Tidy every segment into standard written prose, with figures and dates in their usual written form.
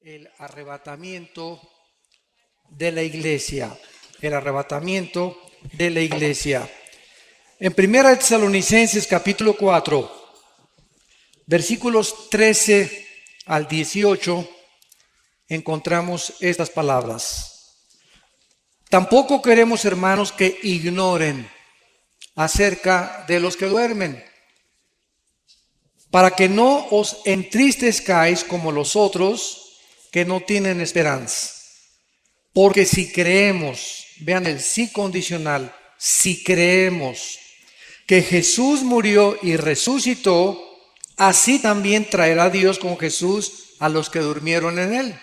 el arrebatamiento de la iglesia. El arrebatamiento de la iglesia. En 1 Tesalonicenses capítulo 4, versículos 13 al 18, encontramos estas palabras. Tampoco queremos, hermanos, que ignoren acerca de los que duermen, para que no os entristezcáis como los otros que no tienen esperanza. Porque si creemos, vean el sí condicional, si creemos que Jesús murió y resucitó, así también traerá Dios con Jesús a los que durmieron en él.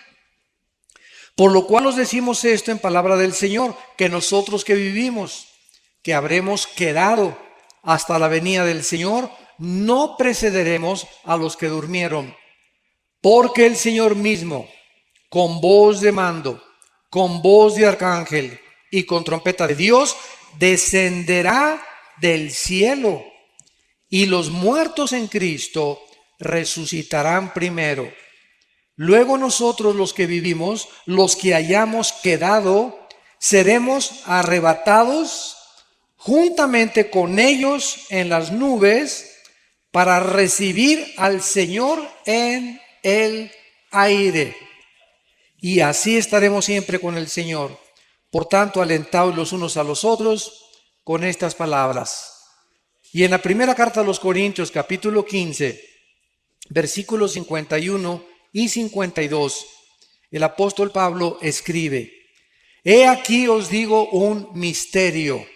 Por lo cual os decimos esto en palabra del Señor, que nosotros que vivimos, que habremos quedado hasta la venida del Señor, no precederemos a los que durmieron. Porque el Señor mismo, con voz de mando, con voz de arcángel y con trompeta de Dios, descenderá del cielo, y los muertos en Cristo resucitarán primero. Luego nosotros los que vivimos, los que hayamos quedado, seremos arrebatados juntamente con ellos en las nubes para recibir al Señor en el aire. Y así estaremos siempre con el Señor. Por tanto, alentaos los unos a los otros con estas palabras. Y en la primera carta a los Corintios, capítulo 15, versículos 51 y 52, el apóstol Pablo escribe: He aquí os digo un misterio.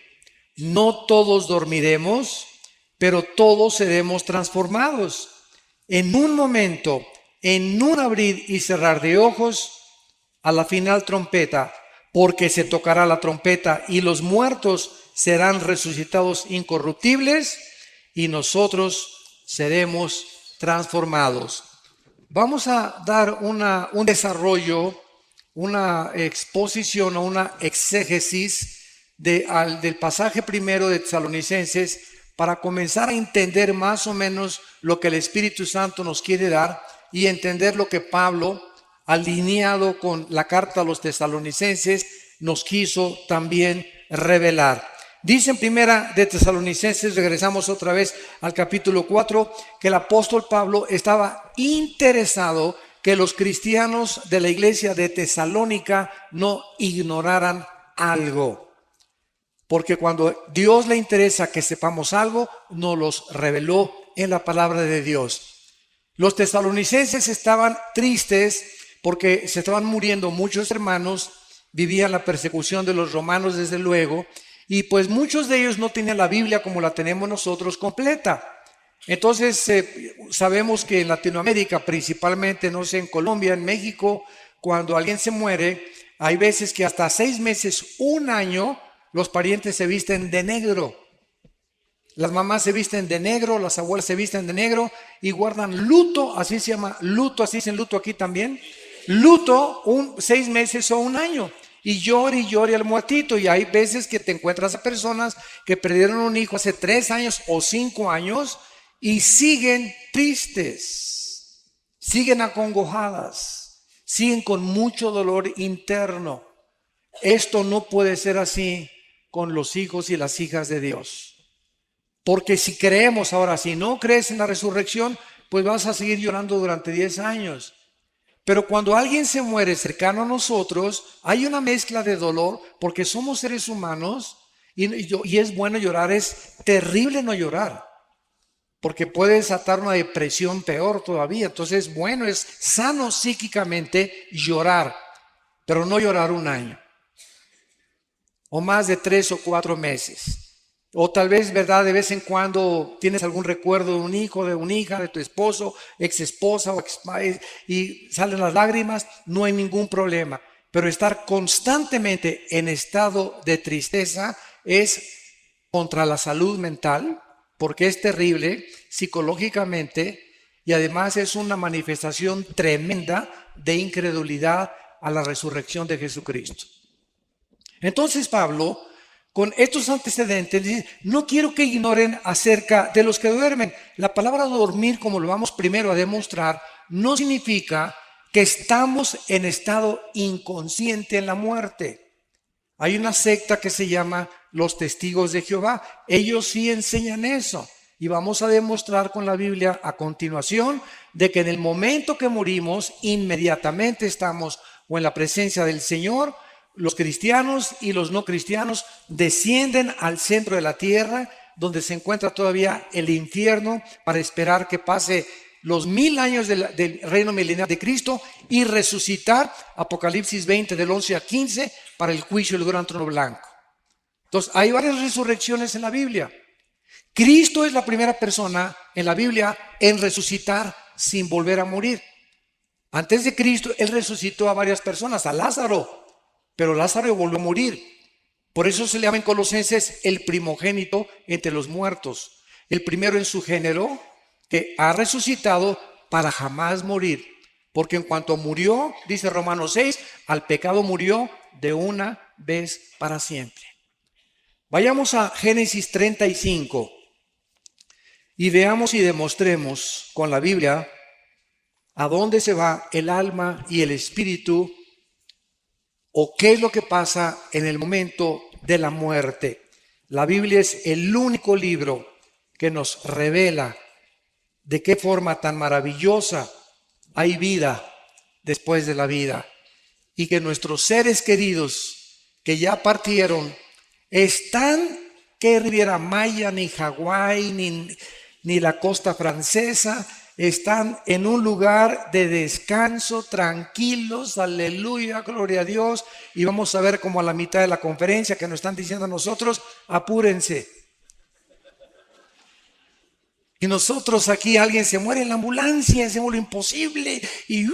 No todos dormiremos, pero todos seremos transformados. En un momento, en un abrir y cerrar de ojos, a la final trompeta, porque se tocará la trompeta y los muertos serán resucitados incorruptibles y nosotros seremos transformados. Vamos a dar un desarrollo, una exposición o una exégesis del pasaje primero de Tesalonicenses para comenzar a entender más o menos lo que el Espíritu Santo nos quiere dar y entender lo que Pablo, alineado con la carta a los tesalonicenses, nos quiso también revelar. Dice en primera de Tesalonicenses, regresamos otra vez al capítulo 4, que el apóstol Pablo estaba interesado que los cristianos de la iglesia de Tesalónica no ignoraran algo. Porque cuando Dios le interesa que sepamos algo, nos los reveló en la palabra de Dios. Los tesalonicenses estaban tristes porque se estaban muriendo muchos hermanos, vivían la persecución de los romanos desde luego, y pues muchos de ellos no tenían la Biblia como la tenemos nosotros completa. Entonces sabemos que en Latinoamérica, principalmente, no sé, en Colombia, en México, cuando alguien se muere, hay veces que hasta 6 meses, un año, los parientes se visten de negro. Las mamás se visten de negro, las abuelas se visten de negro y guardan luto, así se llama luto, así dicen luto aquí también. Luto 6 meses o un año y llore al muertito. Y hay veces que te encuentras a personas que perdieron un hijo hace 3 años o 5 años y siguen tristes, siguen acongojadas, siguen con mucho dolor interno. Esto no puede ser así con los hijos y las hijas de Dios. Porque si creemos ahora, si no crees en la resurrección, pues vas a seguir llorando durante 10 años. Pero cuando alguien se muere cercano a nosotros, hay una mezcla de dolor porque somos seres humanos y es bueno llorar, es terrible no llorar. Porque puede desatar una depresión peor todavía. Entonces, bueno, es sano psíquicamente llorar, pero no llorar un año. O más de 3 o 4 meses. O tal vez, ¿verdad? De vez en cuando tienes algún recuerdo de un hijo, de una hija, de tu esposo, ex esposa y salen las lágrimas, no hay ningún problema. Pero estar constantemente en estado de tristeza es contra la salud mental, porque es terrible psicológicamente y además es una manifestación tremenda de incredulidad a la resurrección de Jesucristo. Entonces Pablo, con estos antecedentes, dice: no quiero que ignoren acerca de los que duermen. La palabra dormir, como lo vamos primero a demostrar, no significa que estamos en estado inconsciente en la muerte. Hay una secta que se llama los Testigos de Jehová. Ellos sí enseñan eso. Y vamos a demostrar con la Biblia a continuación de que en el momento que morimos, inmediatamente estamos o en la presencia del Señor. Los cristianos y los no cristianos descienden al centro de la tierra, donde se encuentra todavía el infierno, para esperar que pase los 1000 años del reino milenial de Cristo y resucitar, Apocalipsis 20 del 11 al 15, para el juicio del gran trono blanco. Entonces, hay varias resurrecciones en la Biblia. Cristo es la primera persona en la Biblia en resucitar sin volver a morir. Antes de Cristo, Él resucitó a varias personas, a Lázaro, pero Lázaro volvió a morir. Por eso se le llama en Colosenses el primogénito entre los muertos, el primero en su género, que ha resucitado para jamás morir. Porque en cuanto murió, dice Romanos 6, al pecado murió de una vez para siempre. Vayamos a Génesis 35 y veamos y demostremos con la Biblia a dónde se va el alma y el espíritu, o qué es lo que pasa en el momento de la muerte. La Biblia es el único libro que nos revela de qué forma tan maravillosa hay vida después de la vida, y que nuestros seres queridos que ya partieron están, que Riviera Maya, ni Hawái, ni la costa francesa, están en un lugar de descanso, tranquilos, aleluya, gloria a Dios. Y vamos a ver como a la mitad de la conferencia que nos están diciendo a nosotros, apúrense. Y nosotros aquí, alguien se muere en la ambulancia, hacemos lo imposible, y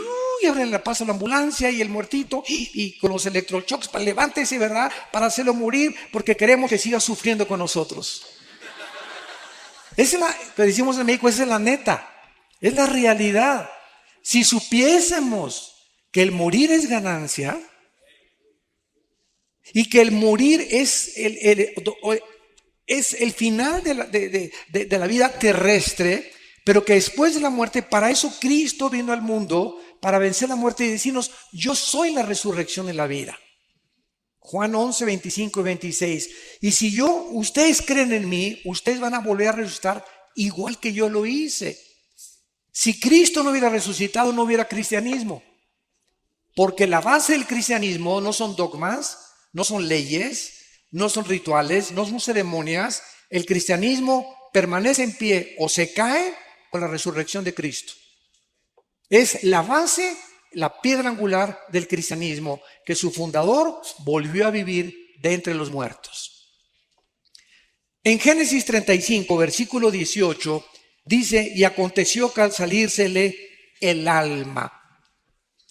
abren la paso a la ambulancia y el muertito, y con los electroshocks, para levántese, ¿verdad? Para hacerlo morir, porque queremos que siga sufriendo con nosotros. Esa es que decimos en México, esa es la neta, es la realidad. Si supiésemos que el morir es ganancia, y que el morir es el final de la vida terrestre, pero que después de la muerte, para eso Cristo vino al mundo, para vencer la muerte y decirnos, yo soy la resurrección y la vida. Juan 11, 25 y 26. Y si ustedes creen en mí, ustedes van a volver a resucitar igual que yo lo hice. Si Cristo no hubiera resucitado, no hubiera cristianismo. Porque la base del cristianismo no son dogmas, no son leyes, no son rituales, no son ceremonias. El cristianismo permanece en pie o se cae con la resurrección de Cristo. Es la base, la piedra angular del cristianismo, que su fundador volvió a vivir de entre los muertos. En Génesis 35, versículo 18, dice, y aconteció que al salírsele el alma.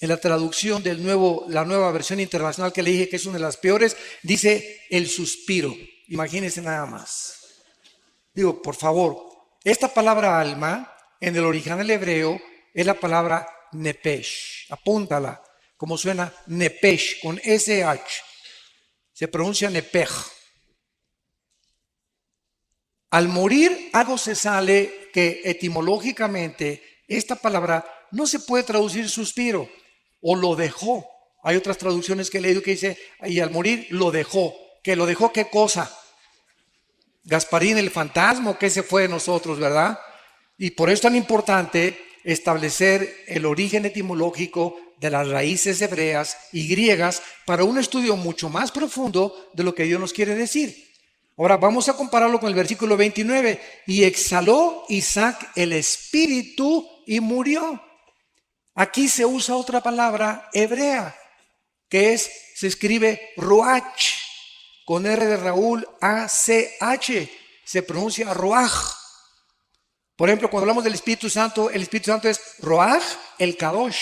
En la traducción la nueva versión internacional que le dije que es una de las peores, dice el suspiro. Imagínense nada más. Digo, por favor, esta palabra alma en el original hebreo es la palabra nepesh. Apúntala, como suena nepesh con SH. Se pronuncia nepej. Al morir algo se sale que etimológicamente esta palabra no se puede traducir suspiro. O lo dejó. Hay otras traducciones que he leído que dice, y al morir lo dejó. ¿Que lo dejó qué cosa? Gasparín el fantasma, que se fue de nosotros, ¿verdad? Y por eso es tan importante establecer el origen etimológico de las raíces hebreas y griegas para un estudio mucho más profundo de lo que Dios nos quiere decir. Ahora vamos a compararlo con el versículo 29. Y exhaló Isaac el espíritu y murió. Aquí se usa otra palabra hebrea, que se escribe ruach, con R de Raúl, A-C-H, se pronuncia ruach. Por ejemplo, cuando hablamos del Espíritu Santo, el Espíritu Santo es ruach, el kadosh.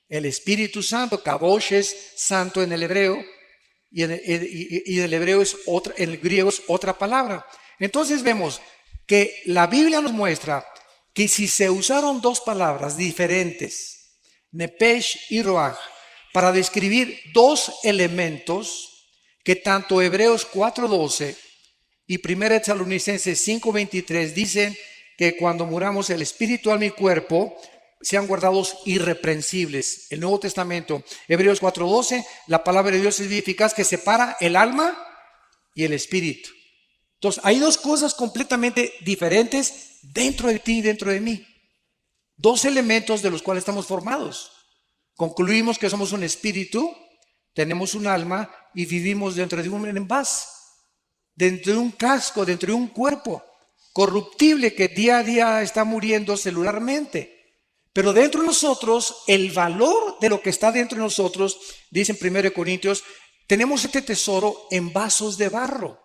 El Espíritu Santo, kadosh es santo en el hebreo, y el hebreo es otra, en el griego es otra palabra. Entonces vemos que la Biblia nos muestra que si se usaron dos palabras diferentes, nepesh y ruach, para describir dos elementos que tanto Hebreos 4:12 y 1 Tesalonicenses 5:23 dicen que cuando muramos el espíritu, alma y cuerpo sean guardados irreprensibles. El Nuevo Testamento, Hebreos 4:12, la palabra de Dios es eficaz que separa el alma y el espíritu. Entonces, hay dos cosas completamente diferentes dentro de ti y dentro de mí. Dos elementos de los cuales estamos formados. Concluimos que somos un espíritu, tenemos un alma y vivimos dentro de un envase, dentro de un casco, dentro de un cuerpo corruptible que día a día está muriendo celularmente. Pero dentro de nosotros, el valor de lo que está dentro de nosotros, dice en 1 Corintios, tenemos este tesoro en vasos de barro.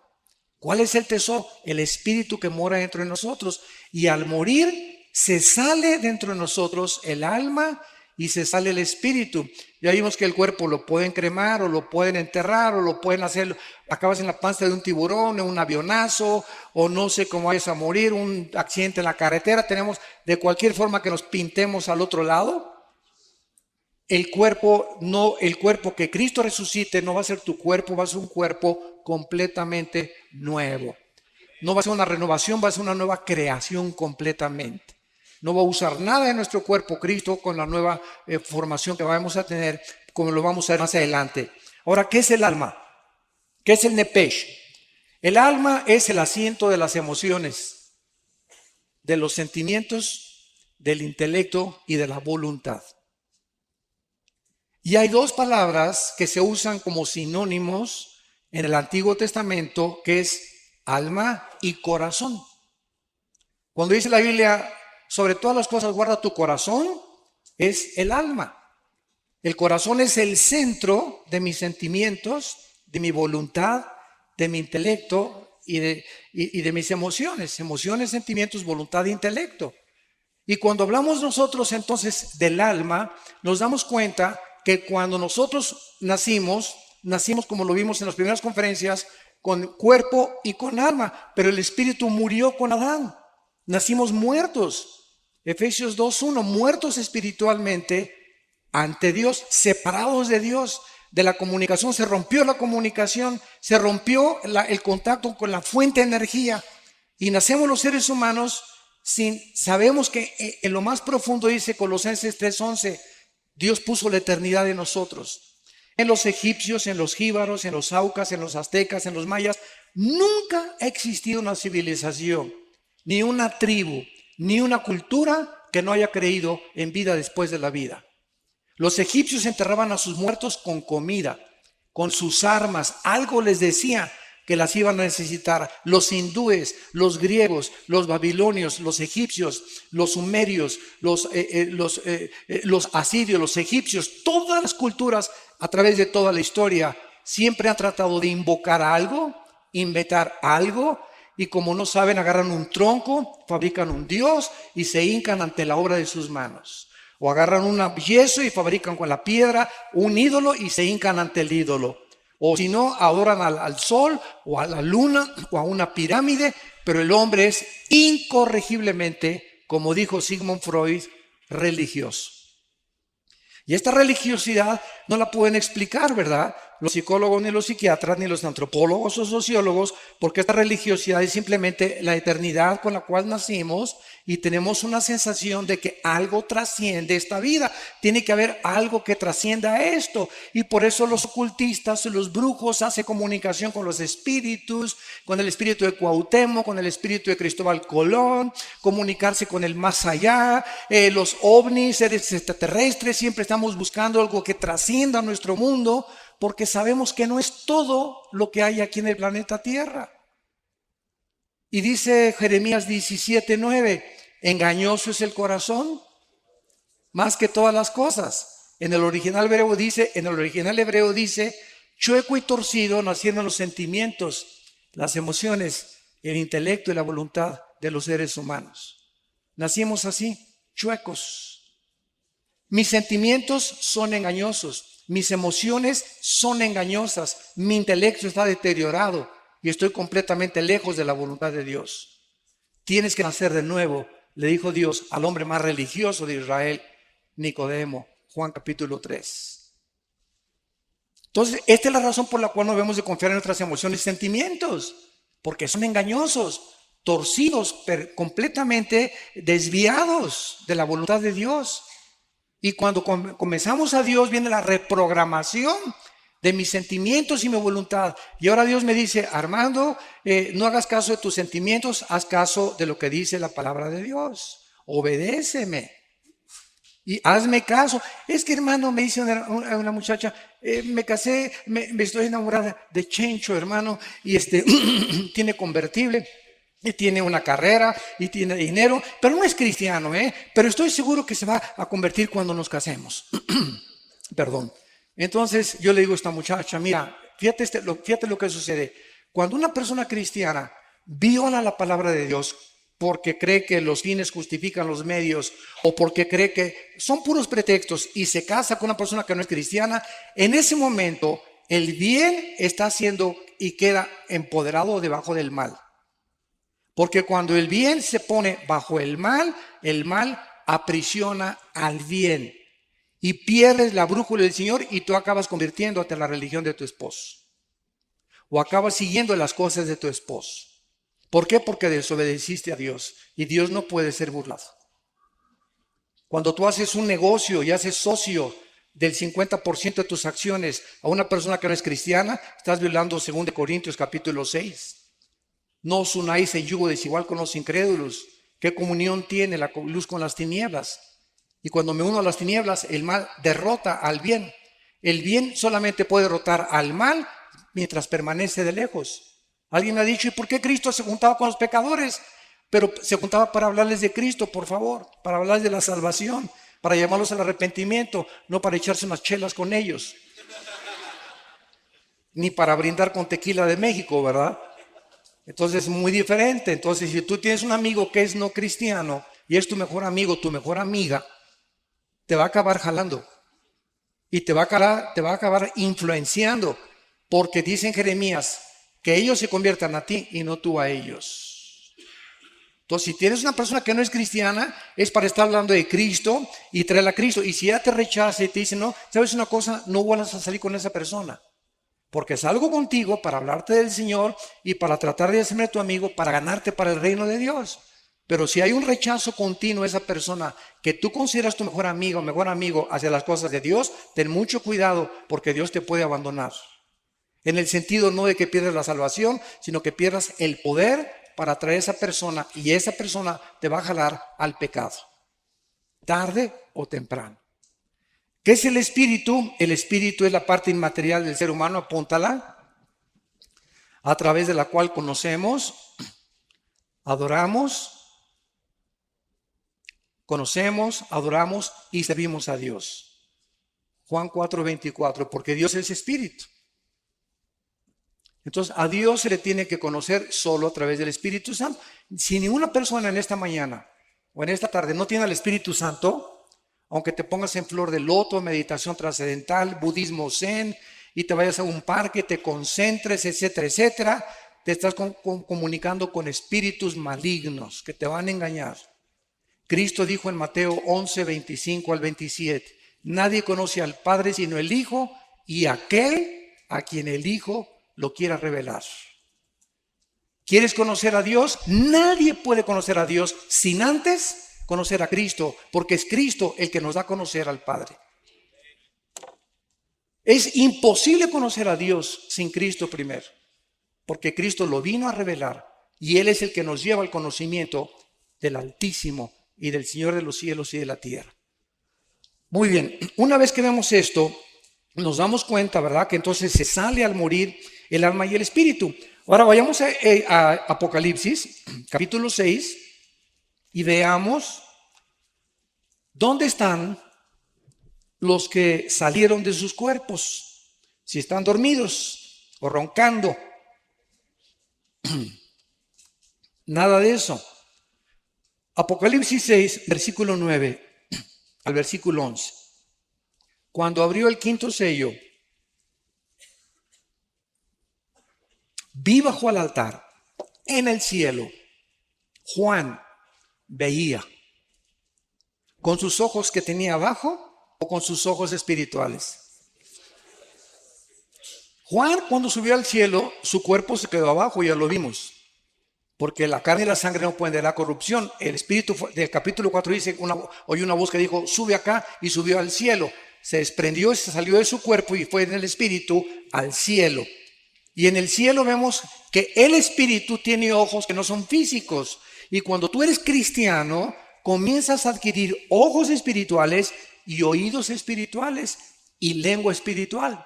¿Cuál es el tesoro? El espíritu que mora dentro de nosotros. Y al morir, se sale dentro de nosotros el alma y se sale el espíritu. Ya vimos que el cuerpo lo pueden cremar o lo pueden enterrar o lo pueden hacer, acabas en la panza de un tiburón, en un avionazo o no sé cómo vayas a morir, un accidente en la carretera. Tenemos de cualquier forma que nos pintemos al otro lado. El cuerpo que Cristo resucite no va a ser tu cuerpo, va a ser un cuerpo completamente nuevo. No va a ser una renovación, va a ser una nueva creación completamente. No va a usar nada de nuestro cuerpo Cristo con la nueva formación que vamos a tener, como lo vamos a ver más adelante. Ahora, ¿qué es el alma? ¿Qué es el nepesh? El alma es el asiento de las emociones, de los sentimientos, del intelecto y de la voluntad. Y hay dos palabras que se usan como sinónimos en el Antiguo Testamento, que es alma y corazón. Cuando dice la Biblia, sobre todas las cosas guarda tu corazón, es el alma. El corazón es el centro de mis sentimientos, de mi voluntad, de mi intelecto y de mis emociones. Emociones, sentimientos, voluntad e intelecto. Y cuando hablamos nosotros entonces del alma, nos damos cuenta que cuando nosotros nacimos como lo vimos en las primeras conferencias, con cuerpo y con alma, pero el espíritu murió con Adán. Nacimos muertos. Efesios 2:1, muertos espiritualmente ante Dios, separados de Dios, de la comunicación. Se rompió la comunicación, se rompió el contacto con la fuente de energía y nacemos los seres humanos sabemos que en lo más profundo, dice Colosenses 3:11, Dios puso la eternidad en nosotros. En los egipcios, en los jíbaros, en los aucas, en los aztecas, en los mayas, nunca ha existido una civilización, ni una tribu, ni una cultura que no haya creído en vida después de la vida. Los egipcios enterraban a sus muertos con comida, con sus armas. Algo les decía que las iban a necesitar. Los hindúes, los griegos, los babilonios, los egipcios, los sumerios, los asirios, los egipcios, todas las culturas a través de toda la historia siempre han tratado de invocar algo, inventar algo, y como no saben, agarran un tronco, fabrican un dios y se hincan ante la obra de sus manos. O agarran un yeso y fabrican con la piedra un ídolo y se hincan ante el ídolo. O si no, adoran al sol o a la luna o a una pirámide, pero el hombre es incorregiblemente, como dijo Sigmund Freud, religioso. Y esta religiosidad no la pueden explicar, ¿verdad? Los psicólogos, ni los psiquiatras, ni los antropólogos o sociólogos, porque esta religiosidad es simplemente la eternidad con la cual nacimos y tenemos una sensación de que algo trasciende esta vida. Tiene que haber algo que trascienda esto. Y por eso los ocultistas, los brujos hacen comunicación con los espíritus, con el espíritu de Cuauhtémoc, con el espíritu de Cristóbal Colón, comunicarse con el más allá, los ovnis, seres extraterrestres, siempre estamos buscando algo que trascienda nuestro mundo, porque sabemos que no es todo lo que hay aquí en el planeta Tierra. Y dice Jeremías 17:9, engañoso es el corazón más que todas las cosas. En el original hebreo dice, chueco y torcido naciendo los sentimientos, las emociones, el intelecto y la voluntad de los seres humanos. Nacimos así, chuecos. Mis sentimientos son engañosos. Mis emociones son engañosas, mi intelecto está deteriorado y estoy completamente lejos de la voluntad de Dios. Tienes que nacer de nuevo, le dijo Dios al hombre más religioso de Israel, Nicodemo, Juan capítulo 3. Entonces, esta es la razón por la cual no debemos de confiar en nuestras emociones y sentimientos, porque son engañosos, torcidos, completamente desviados de la voluntad de Dios. Y cuando comenzamos a Dios, viene la reprogramación de mis sentimientos y mi voluntad. Y ahora Dios me dice, Armando, no hagas caso de tus sentimientos, haz caso de lo que dice la palabra de Dios. Obedéceme. Y hazme caso. Es que, hermano, me dice una muchacha, me casé, me estoy enamorada de Chencho, hermano, y tiene convertible, y tiene una carrera, y tiene dinero, pero no es cristiano, pero estoy seguro que se va a convertir cuando nos casemos. Perdón. Entonces yo le digo a esta muchacha, mira, fíjate lo que sucede. Cuando una persona cristiana viola la palabra de Dios, porque cree que los fines justifican los medios o porque cree que son puros pretextos y se casa con una persona que no es cristiana, en ese momento el bien está haciendo y queda empoderado debajo del mal. Porque cuando el bien se pone bajo el mal aprisiona al bien y pierdes la brújula del Señor y tú acabas convirtiéndote en la religión de tu esposo o acabas siguiendo las cosas de tu esposo. ¿Por qué? Porque desobedeciste a Dios y Dios no puede ser burlado. Cuando tú haces un negocio y haces socio del 50% de tus acciones a una persona que no es cristiana, estás violando 2 Corintios capítulo 6. No os unáis en yugo desigual con los incrédulos. ¿Qué comunión tiene la luz con las tinieblas? Y cuando me uno a las tinieblas, el mal derrota al bien. El bien solamente puede derrotar al mal mientras permanece de lejos. Alguien me ha dicho, ¿y por qué Cristo se juntaba con los pecadores? Pero se juntaba para hablarles de Cristo, por favor, para hablarles de la salvación, para llamarlos al arrepentimiento, no para echarse unas chelas con ellos. Ni para brindar con tequila de México, ¿verdad? Entonces es muy diferente. Entonces, si tú tienes un amigo que es no cristiano y es tu mejor amigo, tu mejor amiga, te va a acabar jalando y te va a acabar influenciando, porque dice en Jeremías que ellos se conviertan a ti y no tú a ellos. Entonces, si tienes una persona que no es cristiana, es para estar hablando de Cristo y traerla a Cristo. Y si ella te rechaza y te dice, no, ¿sabes una cosa? No vuelvas a salir con esa persona. Porque salgo contigo para hablarte del Señor y para tratar de hacerme tu amigo, para ganarte para el reino de Dios. Pero si hay un rechazo continuo a esa persona que tú consideras tu mejor amigo o mejor amigo hacia las cosas de Dios, ten mucho cuidado porque Dios te puede abandonar. En el sentido no de que pierdas la salvación, sino que pierdas el poder para atraer a esa persona y esa persona te va a jalar al pecado, tarde o temprano. ¿Qué es el espíritu? El espíritu es la parte inmaterial del ser humano, apúntala, a través de la cual conocemos, adoramos y servimos a Dios. Juan 4:24, porque Dios es espíritu. Entonces, a Dios se le tiene que conocer solo a través del Espíritu Santo. Si ninguna persona en esta mañana o en esta tarde no tiene al Espíritu Santo, aunque te pongas en flor de loto, meditación trascendental, budismo zen, y te vayas a un parque, te concentres, etcétera, etcétera, te estás comunicando con espíritus malignos que te van a engañar. Cristo dijo en Mateo 11:25 al 27, nadie conoce al Padre sino el Hijo y aquel a quien el Hijo lo quiera revelar. ¿Quieres conocer a Dios? Nadie puede conocer a Dios sin antes conocer a Cristo, porque es Cristo el que nos da a conocer al Padre. Es imposible conocer a Dios sin Cristo primero, porque Cristo lo vino a revelar y Él es el que nos lleva al conocimiento del Altísimo y del Señor de los cielos y de la tierra. Muy bien, una vez que vemos esto, nos damos cuenta, ¿verdad? Que entonces se sale al morir el alma y el espíritu. Ahora vayamos a Apocalipsis, capítulo 6, y veamos dónde están los que salieron de sus cuerpos, si están dormidos o roncando. Nada de eso. Apocalipsis 6, versículo 9 al versículo 11. Cuando abrió el quinto sello, vi bajo el altar, en el cielo, Juan veía, con sus ojos que tenía abajo o con sus ojos espirituales. Juan, cuando subió al cielo, su cuerpo se quedó abajo, ya lo vimos, porque la carne y la sangre no pueden dar corrupción. El Espíritu del capítulo 4 dice, oyó una voz que dijo, sube acá, y subió al cielo. Se desprendió, se salió de su cuerpo y fue en el Espíritu al cielo. Y en el cielo vemos que el Espíritu tiene ojos que no son físicos. Y cuando tú eres cristiano, comienzas a adquirir ojos espirituales y oídos espirituales y lengua espiritual.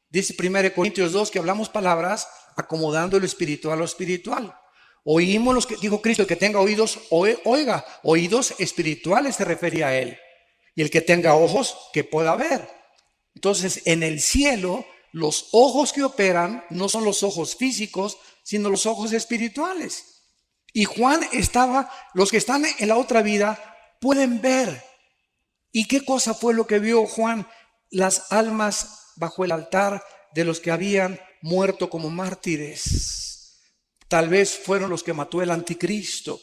Dice 1 Corintios 2 que hablamos palabras acomodando lo espiritual a lo espiritual. Oímos los que dijo Cristo, el que tenga oídos, oiga. Oídos espirituales se refería a él. Y el que tenga ojos, que pueda ver. Entonces, en el cielo, los ojos que operan no son los ojos físicos, sino los ojos espirituales. Y Juan los que están en la otra vida pueden ver. ¿Y qué cosa fue lo que vio Juan? Las almas bajo el altar de los que habían muerto como mártires. Tal vez fueron los que mató el anticristo.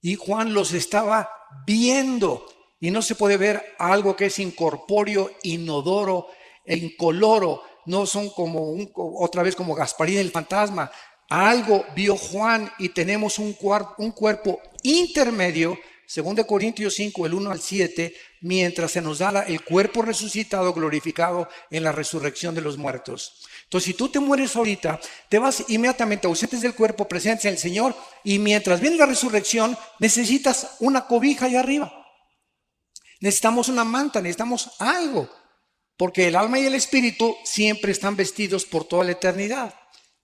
Y Juan los estaba viendo. Y no se puede ver algo que es incorpóreo, inodoro e incoloro. No son otra vez como Gasparín el fantasma. Algo vio Juan y tenemos un cuerpo intermedio, 2 Corintios 5, el 1 al 7, mientras se nos da el cuerpo resucitado, glorificado en la resurrección de los muertos. Entonces, si tú te mueres ahorita, te vas inmediatamente ausentes del cuerpo, presentes en el Señor, y mientras viene la resurrección, necesitas una cobija allá arriba. Necesitamos una manta, necesitamos algo, porque el alma y el espíritu siempre están vestidos por toda la eternidad.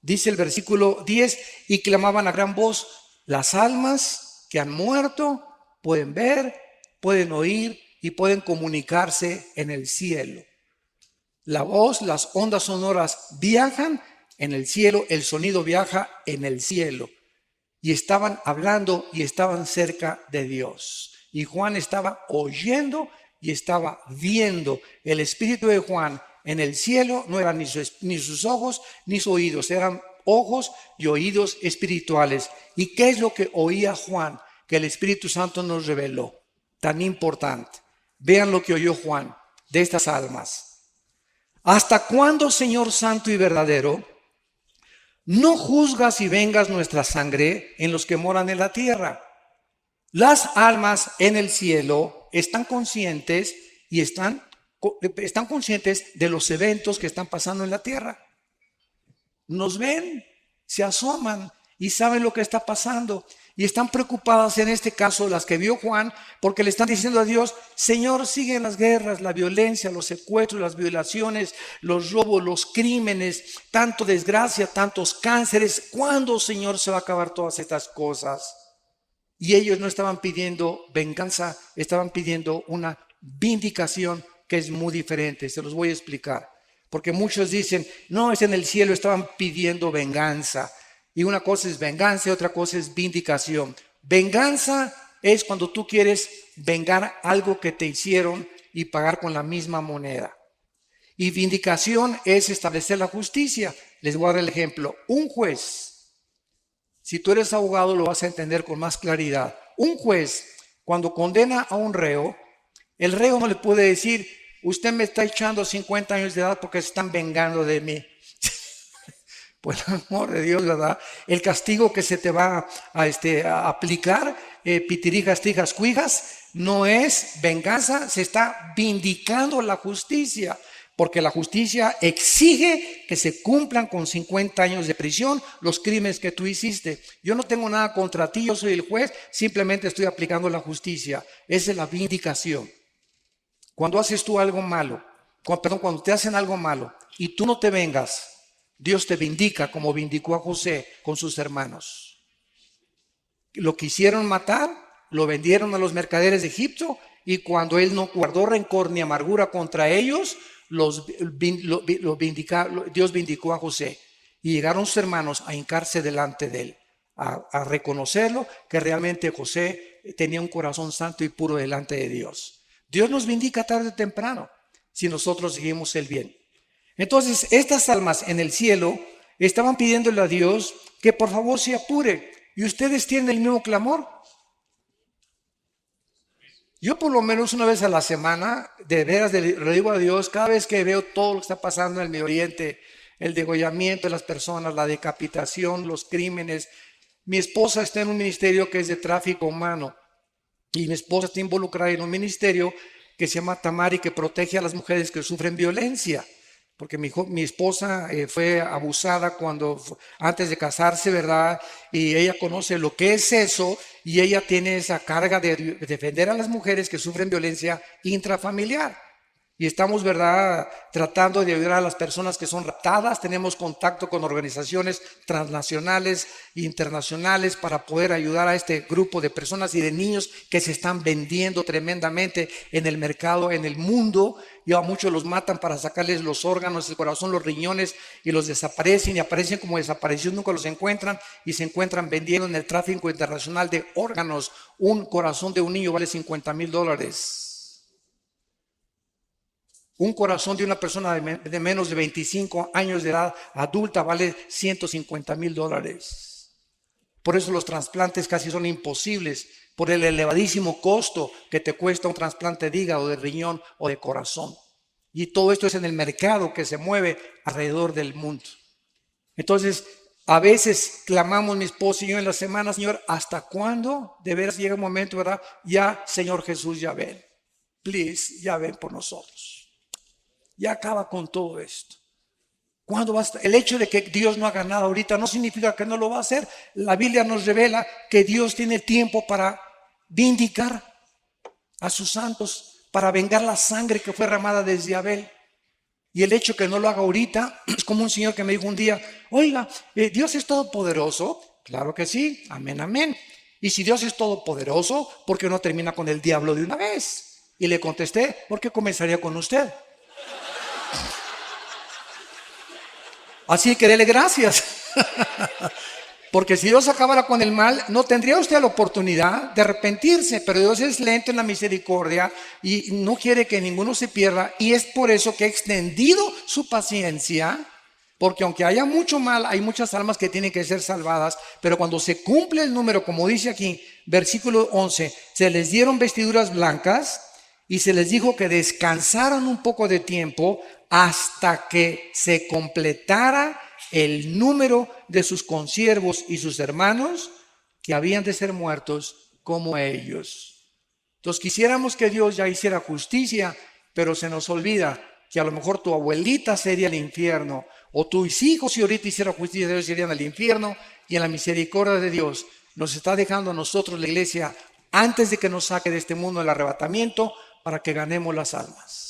Dice el versículo 10, y clamaban a gran voz, las almas que han muerto pueden ver, pueden oír y pueden comunicarse en el cielo. La voz, las ondas sonoras viajan en el cielo, el sonido viaja en el cielo. Y estaban hablando y estaban cerca de Dios. Y Juan estaba oyendo y estaba viendo. El espíritu de Juan en el cielo no eran ni sus ojos ni sus oídos, eran ojos y oídos espirituales. ¿Y qué es lo que oía Juan? Que el Espíritu Santo nos reveló. Tan importante. Vean lo que oyó Juan de estas almas. ¿Hasta cuándo, Señor Santo y verdadero, no juzgas y vengas nuestra sangre en los que moran en la tierra? Las almas en el cielo están conscientes y están conscientes de los eventos que están pasando en la tierra. Nos ven, se asoman y saben lo que está pasando. Y están preocupadas, en este caso las que vio Juan, porque le están diciendo a Dios, Señor, siguen las guerras, la violencia, los secuestros, las violaciones, los robos, los crímenes, tanto desgracia, tantos cánceres. ¿Cuándo, Señor, se va a acabar todas estas cosas? Y ellos no estaban pidiendo venganza, estaban pidiendo una vindicación que es muy diferente. Se los voy a explicar. Porque muchos dicen, no, es en el cielo, estaban pidiendo venganza. Y una cosa es venganza y otra cosa es vindicación. Venganza es cuando tú quieres vengar algo que te hicieron y pagar con la misma moneda. Y vindicación es establecer la justicia. Les voy a dar el ejemplo. Un juez, si tú eres abogado lo vas a entender con más claridad. Un juez, cuando condena a un reo, el reo no le puede decir, usted me está echando 50 años de edad porque se están vengando de mí. Por el amor de Dios, ¿verdad? El castigo que se te va a aplicar, pitirijas, tijas, cuijas, no es venganza, se está vindicando la justicia. Porque la justicia exige que se cumplan con 50 años de prisión los crímenes que tú hiciste. Yo no tengo nada contra ti, yo soy el juez, simplemente estoy aplicando la justicia. Esa es la vindicación. Cuando haces tú algo malo, cuando te hacen algo malo y tú no te vengas, Dios te vindica como vindicó a José con sus hermanos. Lo quisieron matar, lo vendieron a los mercaderes de Egipto y cuando él no guardó rencor ni amargura contra ellos, Dios vindicó a José. Y llegaron sus hermanos a hincarse delante de él, a reconocerlo que realmente José tenía un corazón santo y puro delante de Dios. Dios nos vindica tarde o temprano si nosotros seguimos el bien. Entonces, estas almas en el cielo estaban pidiéndole a Dios que por favor se apure. ¿Y ustedes tienen el mismo clamor? Yo por lo menos una vez a la semana, de veras le digo a Dios, cada vez que veo todo lo que está pasando en el Medio Oriente, el degollamiento de las personas, la decapitación, los crímenes, Mi esposa está en un ministerio que es de tráfico humano y mi esposa está involucrada en un ministerio que se llama Tamari, que protege a las mujeres que sufren violencia. Porque mi esposa fue abusada antes de casarse, ¿verdad? Y ella conoce lo que es eso y ella tiene esa carga de defender a las mujeres que sufren violencia intrafamiliar. Y estamos, ¿verdad?, tratando de ayudar a las personas que son raptadas. Tenemos contacto con organizaciones transnacionales e internacionales para poder ayudar a este grupo de personas y de niños que se están vendiendo tremendamente en el mercado, en el mundo. Y a muchos los matan para sacarles los órganos, el corazón, los riñones, y los desaparecen y aparecen como desaparecidos, nunca los encuentran y se encuentran vendiendo en el tráfico internacional de órganos. Un corazón de un niño vale $50,000. Un corazón de una persona de menos de 25 años de edad adulta vale $150,000. Por eso los trasplantes casi son imposibles, por el elevadísimo costo que te cuesta un trasplante de hígado, de riñón o de corazón. Y todo esto es en el mercado que se mueve alrededor del mundo. Entonces, a veces clamamos mi esposo y yo en la semana: Señor, ¿hasta cuándo? De veras llega un momento, ¿verdad? Ya, Señor Jesús, ya ven. Please, ya ven por nosotros. Ya acaba con todo esto. ¿Cuándo va a estar? El hecho de que Dios no haga nada ahorita no significa que no lo va a hacer. La Biblia nos revela que Dios tiene tiempo para vindicar a sus santos, para vengar la sangre que fue derramada desde Abel. Y el hecho que no lo haga ahorita es como un señor que me dijo un día: oiga, ¿Dios es todopoderoso? Claro que sí, amén, amén. Y si Dios es todopoderoso, ¿por qué no termina con el diablo de una vez? Y le contesté: ¿por qué comenzaría con usted? Así que dele gracias. Porque si Dios acabara con el mal, no tendría usted la oportunidad de arrepentirse. Pero Dios es lento en la misericordia y no quiere que ninguno se pierda. Y es por eso que ha extendido su paciencia. Porque aunque haya mucho mal, hay muchas almas que tienen que ser salvadas. Pero cuando se cumple el número, como dice aquí, versículo 11, se les dieron vestiduras blancas y se les dijo que descansaran un poco de tiempo hasta que se completara el número de sus consiervos y sus hermanos que habían de ser muertos como ellos. Entonces quisiéramos que Dios ya hiciera justicia, pero se nos olvida que a lo mejor tu abuelita sería el infierno, o tus hijos, si ahorita hiciera justicia, ellos irían al infierno. Y en la misericordia de Dios nos está dejando a nosotros, la iglesia, antes de que nos saque de este mundo el arrebatamiento, para que ganemos las almas.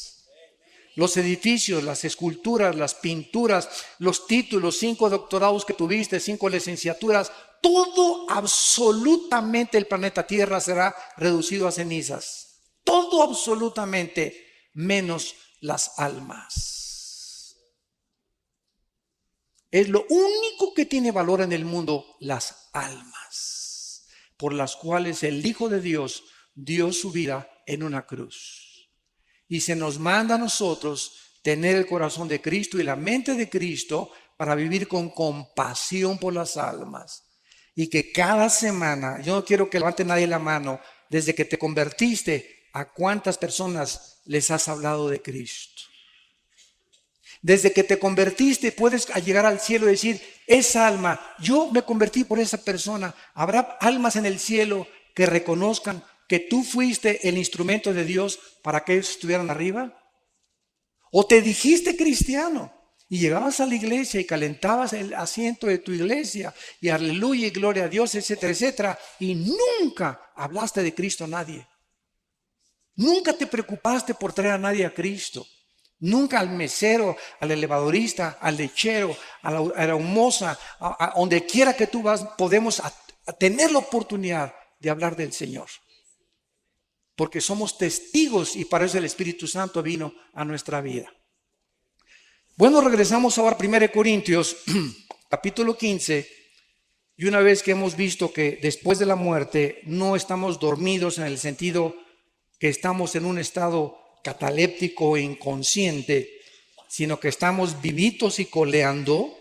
Los edificios, las esculturas, las pinturas, los títulos, 5 doctorados que tuviste, 5 licenciaturas, todo, absolutamente, el planeta Tierra será reducido a cenizas. Todo absolutamente, menos las almas. Es lo único que tiene valor en el mundo, las almas, por las cuales el Hijo de Dios dio su vida en una cruz. Y se nos manda a nosotros tener el corazón de Cristo y la mente de Cristo para vivir con compasión por las almas. Y que cada semana, yo no quiero que levante nadie la mano, desde que te convertiste, ¿a cuántas personas les has hablado de Cristo? Desde que te convertiste puedes llegar al cielo y decir: esa alma, yo me convertí por esa persona. ¿Habrá almas en el cielo que reconozcan que tú fuiste el instrumento de Dios para que ellos estuvieran arriba? ¿O te dijiste cristiano y llegabas a la iglesia y calentabas el asiento de tu iglesia y aleluya y gloria a Dios, etcétera, etcétera, y nunca hablaste de Cristo a nadie? Nunca te preocupaste por traer a nadie a Cristo. Nunca al mesero, al elevadorista, al lechero, a la humosa, a donde quiera que tú vas, podemos tener la oportunidad de hablar del Señor. Porque somos testigos y para eso el Espíritu Santo vino a nuestra vida. Bueno, regresamos ahora a 1 Corintios, capítulo 15. Y una vez que hemos visto que después de la muerte no estamos dormidos en el sentido que estamos en un estado cataléptico e inconsciente, sino que estamos vivitos y coleando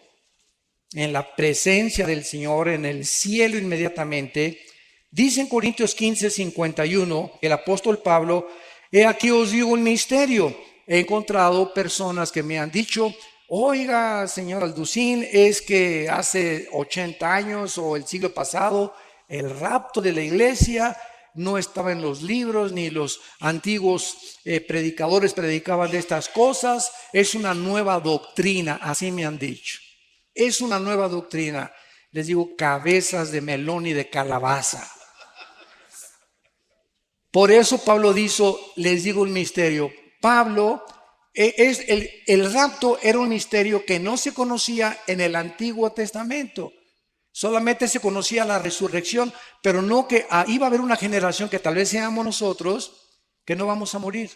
en la presencia del Señor, en el cielo inmediatamente. Dice en Corintios 15, 51, el apóstol Pablo: he aquí os digo un misterio. He encontrado personas que me han dicho: Oiga, señor Alducín, es que hace 80 años o el siglo pasado el rapto de la iglesia no estaba en los libros, ni los antiguos predicadores predicaban de estas cosas. Es una nueva doctrina, así me han dicho. Es una nueva doctrina. Les digo, cabezas de melón y de calabaza. Por eso Pablo dijo, les digo un misterio. Pablo, el rapto era un misterio que no se conocía en el Antiguo Testamento. Solamente se conocía la resurrección, pero no que iba a haber una generación que tal vez seamos nosotros, que no vamos a morir,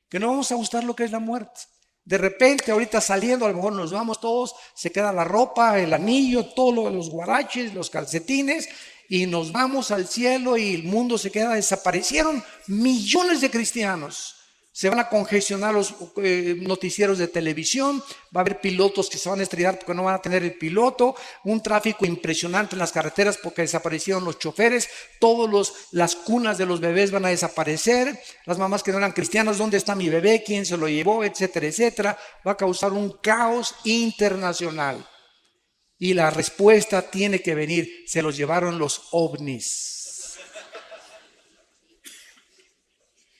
que no vamos a gustar lo que es la muerte. De repente, ahorita saliendo, a lo mejor nos vamos todos, se queda la ropa, el anillo, todos los guaraches, los calcetines, y nos vamos al cielo y el mundo se queda. Desaparecieron millones de cristianos. Se van a congestionar los noticieros de televisión, va a haber pilotos que se van a estrellar porque no van a tener el piloto, un tráfico impresionante en las carreteras porque desaparecieron los choferes, las cunas de los bebés van a desaparecer, las mamás que no eran cristianas, ¿dónde está mi bebé? ¿Quién se lo llevó? Etcétera, etcétera. Va a causar un caos internacional. Y la respuesta tiene que venir, se los llevaron los ovnis.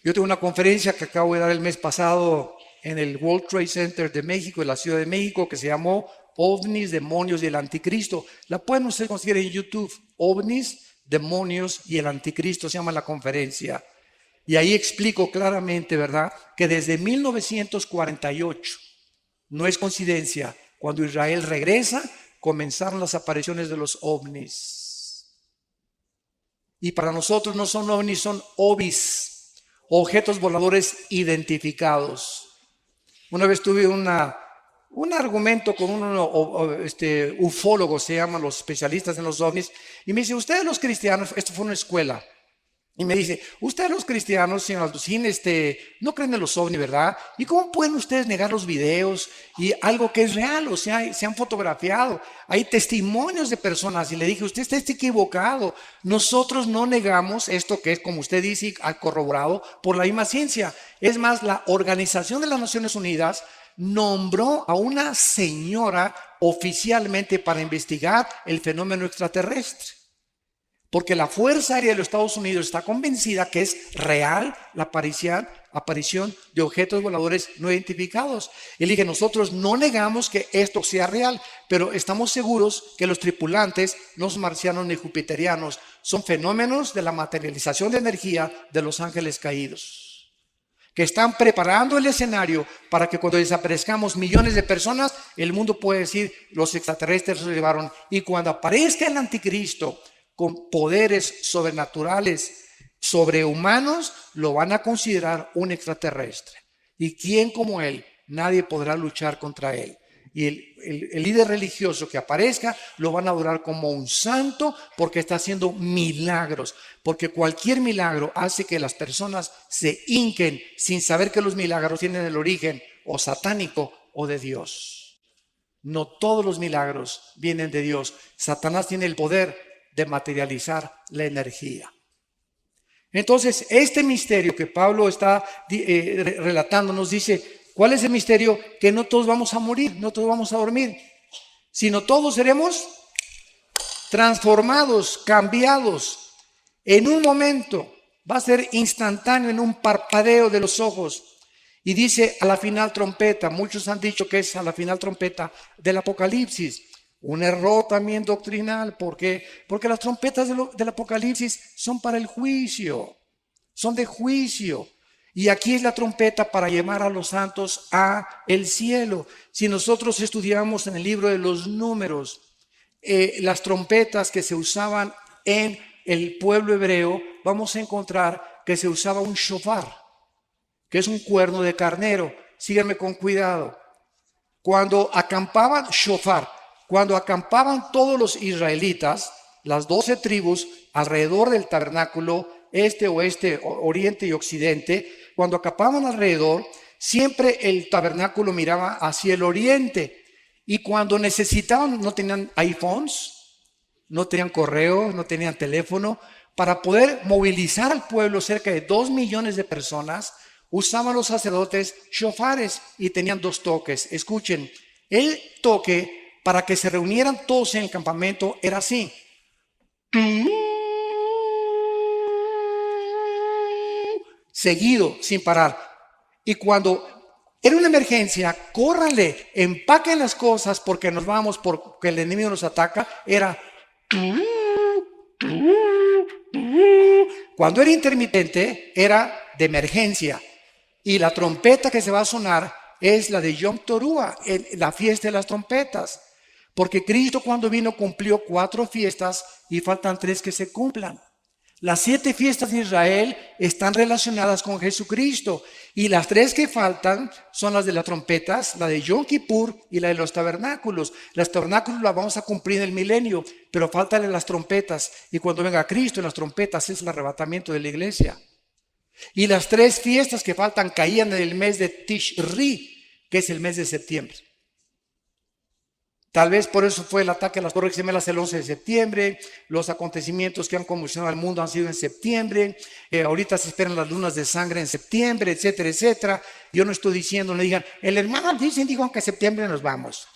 Yo tengo una conferencia que acabo de dar el mes pasado en el World Trade Center de México, en la Ciudad de México, que se llamó OVNIs, Demonios y el Anticristo. La pueden ustedes conseguir en YouTube. OVNIs, Demonios y el Anticristo se llama la conferencia. Y ahí explico claramente, ¿verdad?, que desde 1948, no es coincidencia, cuando Israel regresa, comenzaron las apariciones de los ovnis. Y para nosotros no son ovnis, son ovis. Objetos voladores identificados. Una vez tuve un argumento con un ufólogo, se llaman los especialistas en los ovnis, y me dice, ustedes los cristianos, esto fue una escuela, y me dice, ustedes los cristianos, señor Alducín, no creen en los ovnis, ¿verdad? ¿Y cómo pueden ustedes negar los videos y algo que es real? O sea, se han fotografiado, hay testimonios de personas, y le dije, usted está equivocado. Nosotros no negamos esto que es, como usted dice, corroborado por la misma ciencia. Es más, la Organización de las Naciones Unidas nombró a una señora oficialmente para investigar el fenómeno extraterrestre. Porque la Fuerza Aérea de los Estados Unidos está convencida que es real la aparición de objetos voladores no identificados. Y le dije, nosotros no negamos que esto sea real, pero estamos seguros que los tripulantes no son marcianos ni jupiterianos, son fenómenos de la materialización de energía de los ángeles caídos, que están preparando el escenario para que cuando desaparezcamos millones de personas, el mundo puede decir, los extraterrestres se llevaron. Y cuando aparezca el anticristo, con poderes sobrenaturales, sobrehumanos, lo van a considerar un extraterrestre. ¿Y quién como él? Nadie podrá luchar contra él. Y el líder religioso que aparezca lo van a adorar como un santo porque está haciendo milagros. Porque cualquier milagro hace que las personas se hinquen sin saber que los milagros tienen el origen o satánico o de Dios. No todos los milagros vienen de Dios. Satanás tiene el poder de materializar la energía. Entonces, este misterio que Pablo está relatando nos dice, ¿cuál es el misterio? Que no todos vamos a morir, no todos vamos a dormir, sino todos seremos transformados, cambiados en un momento. Va a ser instantáneo, en un parpadeo de los ojos. Y dice a la final trompeta, muchos han dicho que es a la final trompeta del Apocalipsis. Un error también doctrinal. ¿Por qué? Porque las trompetas del Apocalipsis son para el juicio, son de juicio. Y aquí es la trompeta para llamar a los santos a el cielo. Si nosotros estudiamos en el libro de los Números, las trompetas que se usaban en el pueblo hebreo, vamos a encontrar que se usaba un shofar, que es un cuerno de carnero. Síganme con cuidado. Cuando acampaban cuando acampaban todos los israelitas, las 12 tribus alrededor del tabernáculo, oeste, oriente y occidente, cuando acampaban alrededor, siempre el tabernáculo miraba hacia el oriente. Y cuando necesitaban, no tenían iPhones, no tenían correo, no tenían teléfono, para poder movilizar al pueblo, cerca de 2 millones de personas, usaban los sacerdotes shofares y tenían dos toques. Escuchen, el toque para que se reunieran todos en el campamento era así. Seguido, sin parar. Y cuando era una emergencia, córranle, empaquen las cosas porque nos vamos, porque el enemigo nos ataca. Era... Cuando era intermitente, era de emergencia. Y la trompeta que se va a sonar es la de Yom Teruah, la fiesta de las trompetas. Porque Cristo cuando vino cumplió 4 fiestas y faltan 3 que se cumplan. Las 7 fiestas de Israel están relacionadas con Jesucristo. Y las 3 que faltan son las de las trompetas, la de Yom Kippur y la de los tabernáculos. Las tabernáculos las vamos a cumplir en el milenio, pero faltan las trompetas. Y cuando venga Cristo en las trompetas es el arrebatamiento de la iglesia. Y las 3 fiestas que faltan caían en el mes de Tishri, que es el mes de septiembre. Tal vez por eso fue el ataque a las Torres Gemelas el 11 de septiembre. Los acontecimientos que han convulsionado al mundo han sido en septiembre. Ahorita se esperan las lunas de sangre en septiembre, etcétera, etcétera. Yo no estoy diciendo, no digan, el hermano dijo que en septiembre nos vamos.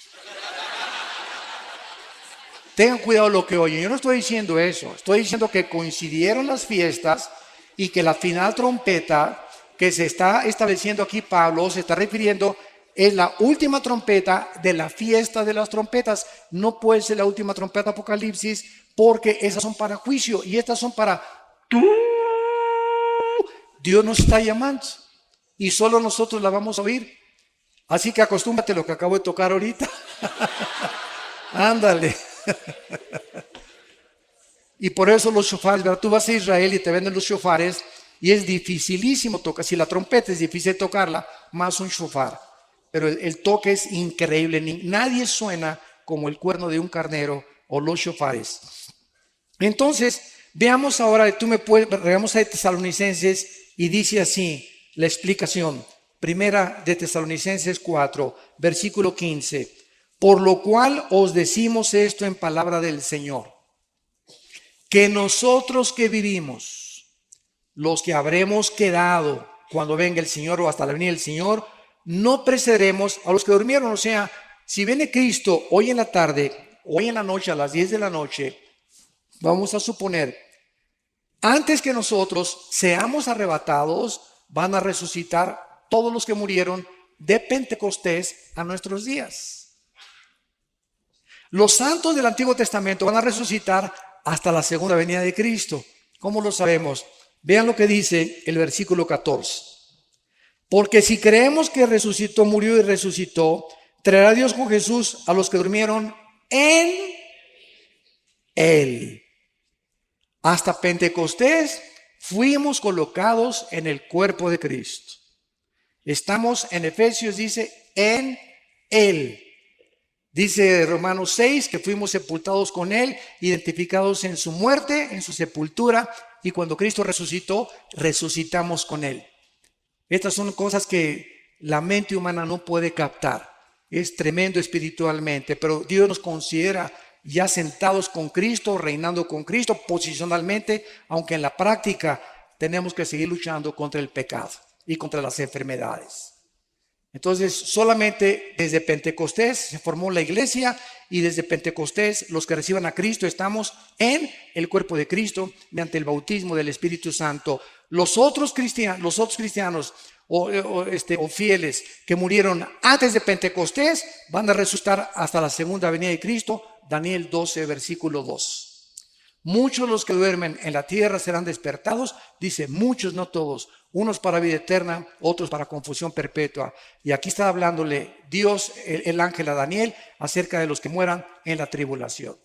Tengan cuidado lo que oyen. Yo no estoy diciendo eso. Estoy diciendo que coincidieron las fiestas y que la final trompeta que se está estableciendo aquí Pablo se está refiriendo es la última trompeta de la fiesta de las trompetas. No puede ser la última trompeta de Apocalipsis porque esas son para juicio y estas son para... Dios nos está llamando y solo nosotros la vamos a oír. Así que acostúmbrate a lo que acabo de tocar ahorita. Ándale. Y por eso los shofares, ¿verdad? Tú vas a Israel y te venden los shofares y es dificilísimo tocar. Si la trompeta es difícil tocarla, más un shofar. Pero el toque es increíble. Nadie suena como el cuerno de un carnero o los shofares. Entonces, veamos ahora, regamos a Tesalonicenses y dice así la explicación. Primera de Tesalonicenses 4, versículo 15. Por lo cual os decimos esto en palabra del Señor, que nosotros que vivimos, los que habremos quedado cuando venga el Señor o hasta la venida del Señor, no precederemos a los que durmieron. O sea, si viene Cristo hoy en la tarde, hoy en la noche, a las 10 de la noche, vamos a suponer, antes que nosotros seamos arrebatados, van a resucitar todos los que murieron de Pentecostés a nuestros días. Los santos del Antiguo Testamento van a resucitar hasta la segunda venida de Cristo. ¿Cómo lo sabemos? Vean lo que dice el versículo 14. Porque si creemos que resucitó, murió y resucitó, traerá Dios con Jesús a los que durmieron en Él. Hasta Pentecostés fuimos colocados en el cuerpo de Cristo. Estamos en Efesios, dice, en Él. Dice Romanos 6 que fuimos sepultados con Él, identificados en su muerte, en su sepultura, y cuando Cristo resucitó, resucitamos con Él. Estas son cosas que la mente humana no puede captar. Es tremendo espiritualmente, pero Dios nos considera ya sentados con Cristo, reinando con Cristo posicionalmente, aunque en la práctica tenemos que seguir luchando contra el pecado y contra las enfermedades. Entonces, solamente desde Pentecostés se formó la iglesia y desde Pentecostés los que reciban a Cristo estamos en el cuerpo de Cristo mediante el bautismo del Espíritu Santo. Los otros cristianos o fieles que murieron antes de Pentecostés van a resucitar hasta la segunda venida de Cristo. Daniel 12, versículo 2. Muchos los que duermen en la tierra serán despertados, dice muchos, no todos, unos para vida eterna, otros para confusión perpetua. Y aquí está hablándole Dios, el ángel a Daniel, acerca de los que mueran en la tribulación.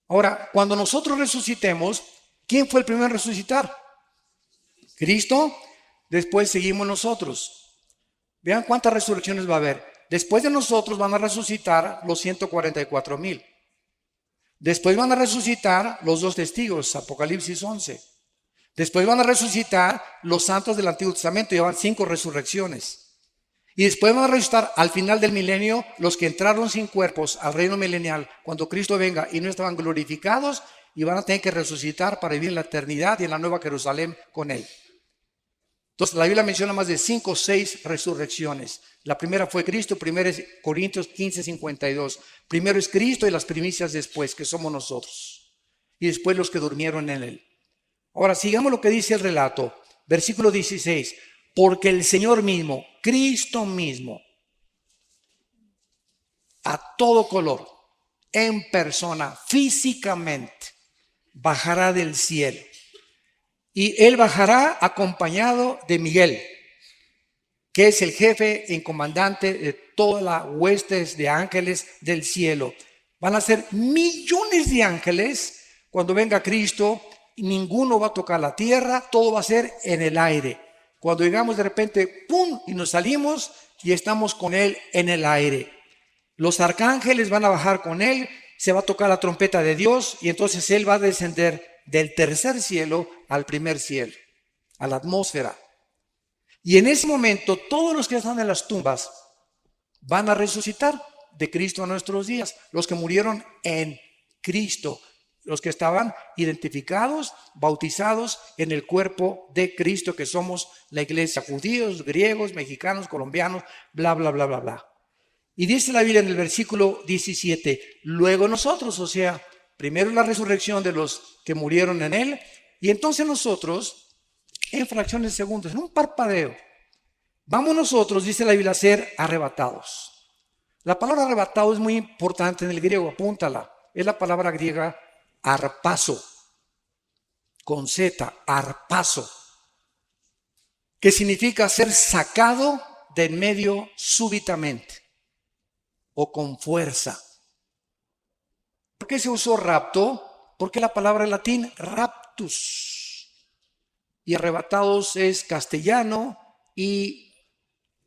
Ahora, cuando nosotros resucitemos, ¿quién fue el primero en resucitar? Cristo, después seguimos nosotros. Vean cuántas resurrecciones va a haber. Después de nosotros van a resucitar los 144,000. Después van a resucitar los 2 testigos, Apocalipsis 11. Después van a resucitar los santos del Antiguo Testamento, llevan 5 resurrecciones. Y después van a resucitar al final del milenio los que entraron sin cuerpos al reino milenial, cuando Cristo venga y no estaban glorificados, y van a tener que resucitar para vivir en la eternidad y en la nueva Jerusalén con Él. Entonces la Biblia menciona más de 5 o 6 resurrecciones. La primera fue Cristo, 1 Corintios 15:52. Primero es Cristo y las primicias después, que somos nosotros. Y después los que durmieron en él. Ahora sigamos lo que dice el relato. Versículo 16. Porque el Señor mismo, Cristo mismo, a todo color, en persona, físicamente, bajará del cielo. Y él bajará acompañado de Miguel, que es el jefe y comandante de todas las huestes de ángeles del cielo. Van a ser millones de ángeles cuando venga Cristo. Ninguno va a tocar la tierra, todo va a ser en el aire. Cuando llegamos de repente, ¡pum!, y nos salimos y estamos con él en el aire. Los arcángeles van a bajar con él, se va a tocar la trompeta de Dios y entonces él va a descender del tercer cielo al primer cielo, a la atmósfera. Y en ese momento todos los que están en las tumbas van a resucitar de Cristo a nuestros días, los que murieron en Cristo, los que estaban identificados, bautizados en el cuerpo de Cristo, que somos la iglesia, judíos, griegos, mexicanos, colombianos, bla, bla, bla, bla, bla. Y dice la Biblia en el versículo 17, luego nosotros, o sea, primero la resurrección de los que murieron en él, y entonces nosotros, en fracciones de segundos, en un parpadeo, vamos nosotros, dice la Biblia, a ser arrebatados. La palabra arrebatado es muy importante en el griego, apúntala. Es la palabra griega arpazo, con Z, arpazo, que significa ser sacado de en medio súbitamente o con fuerza. ¿Por qué se usó rapto? Porque la palabra en latín raptus, y arrebatados es castellano y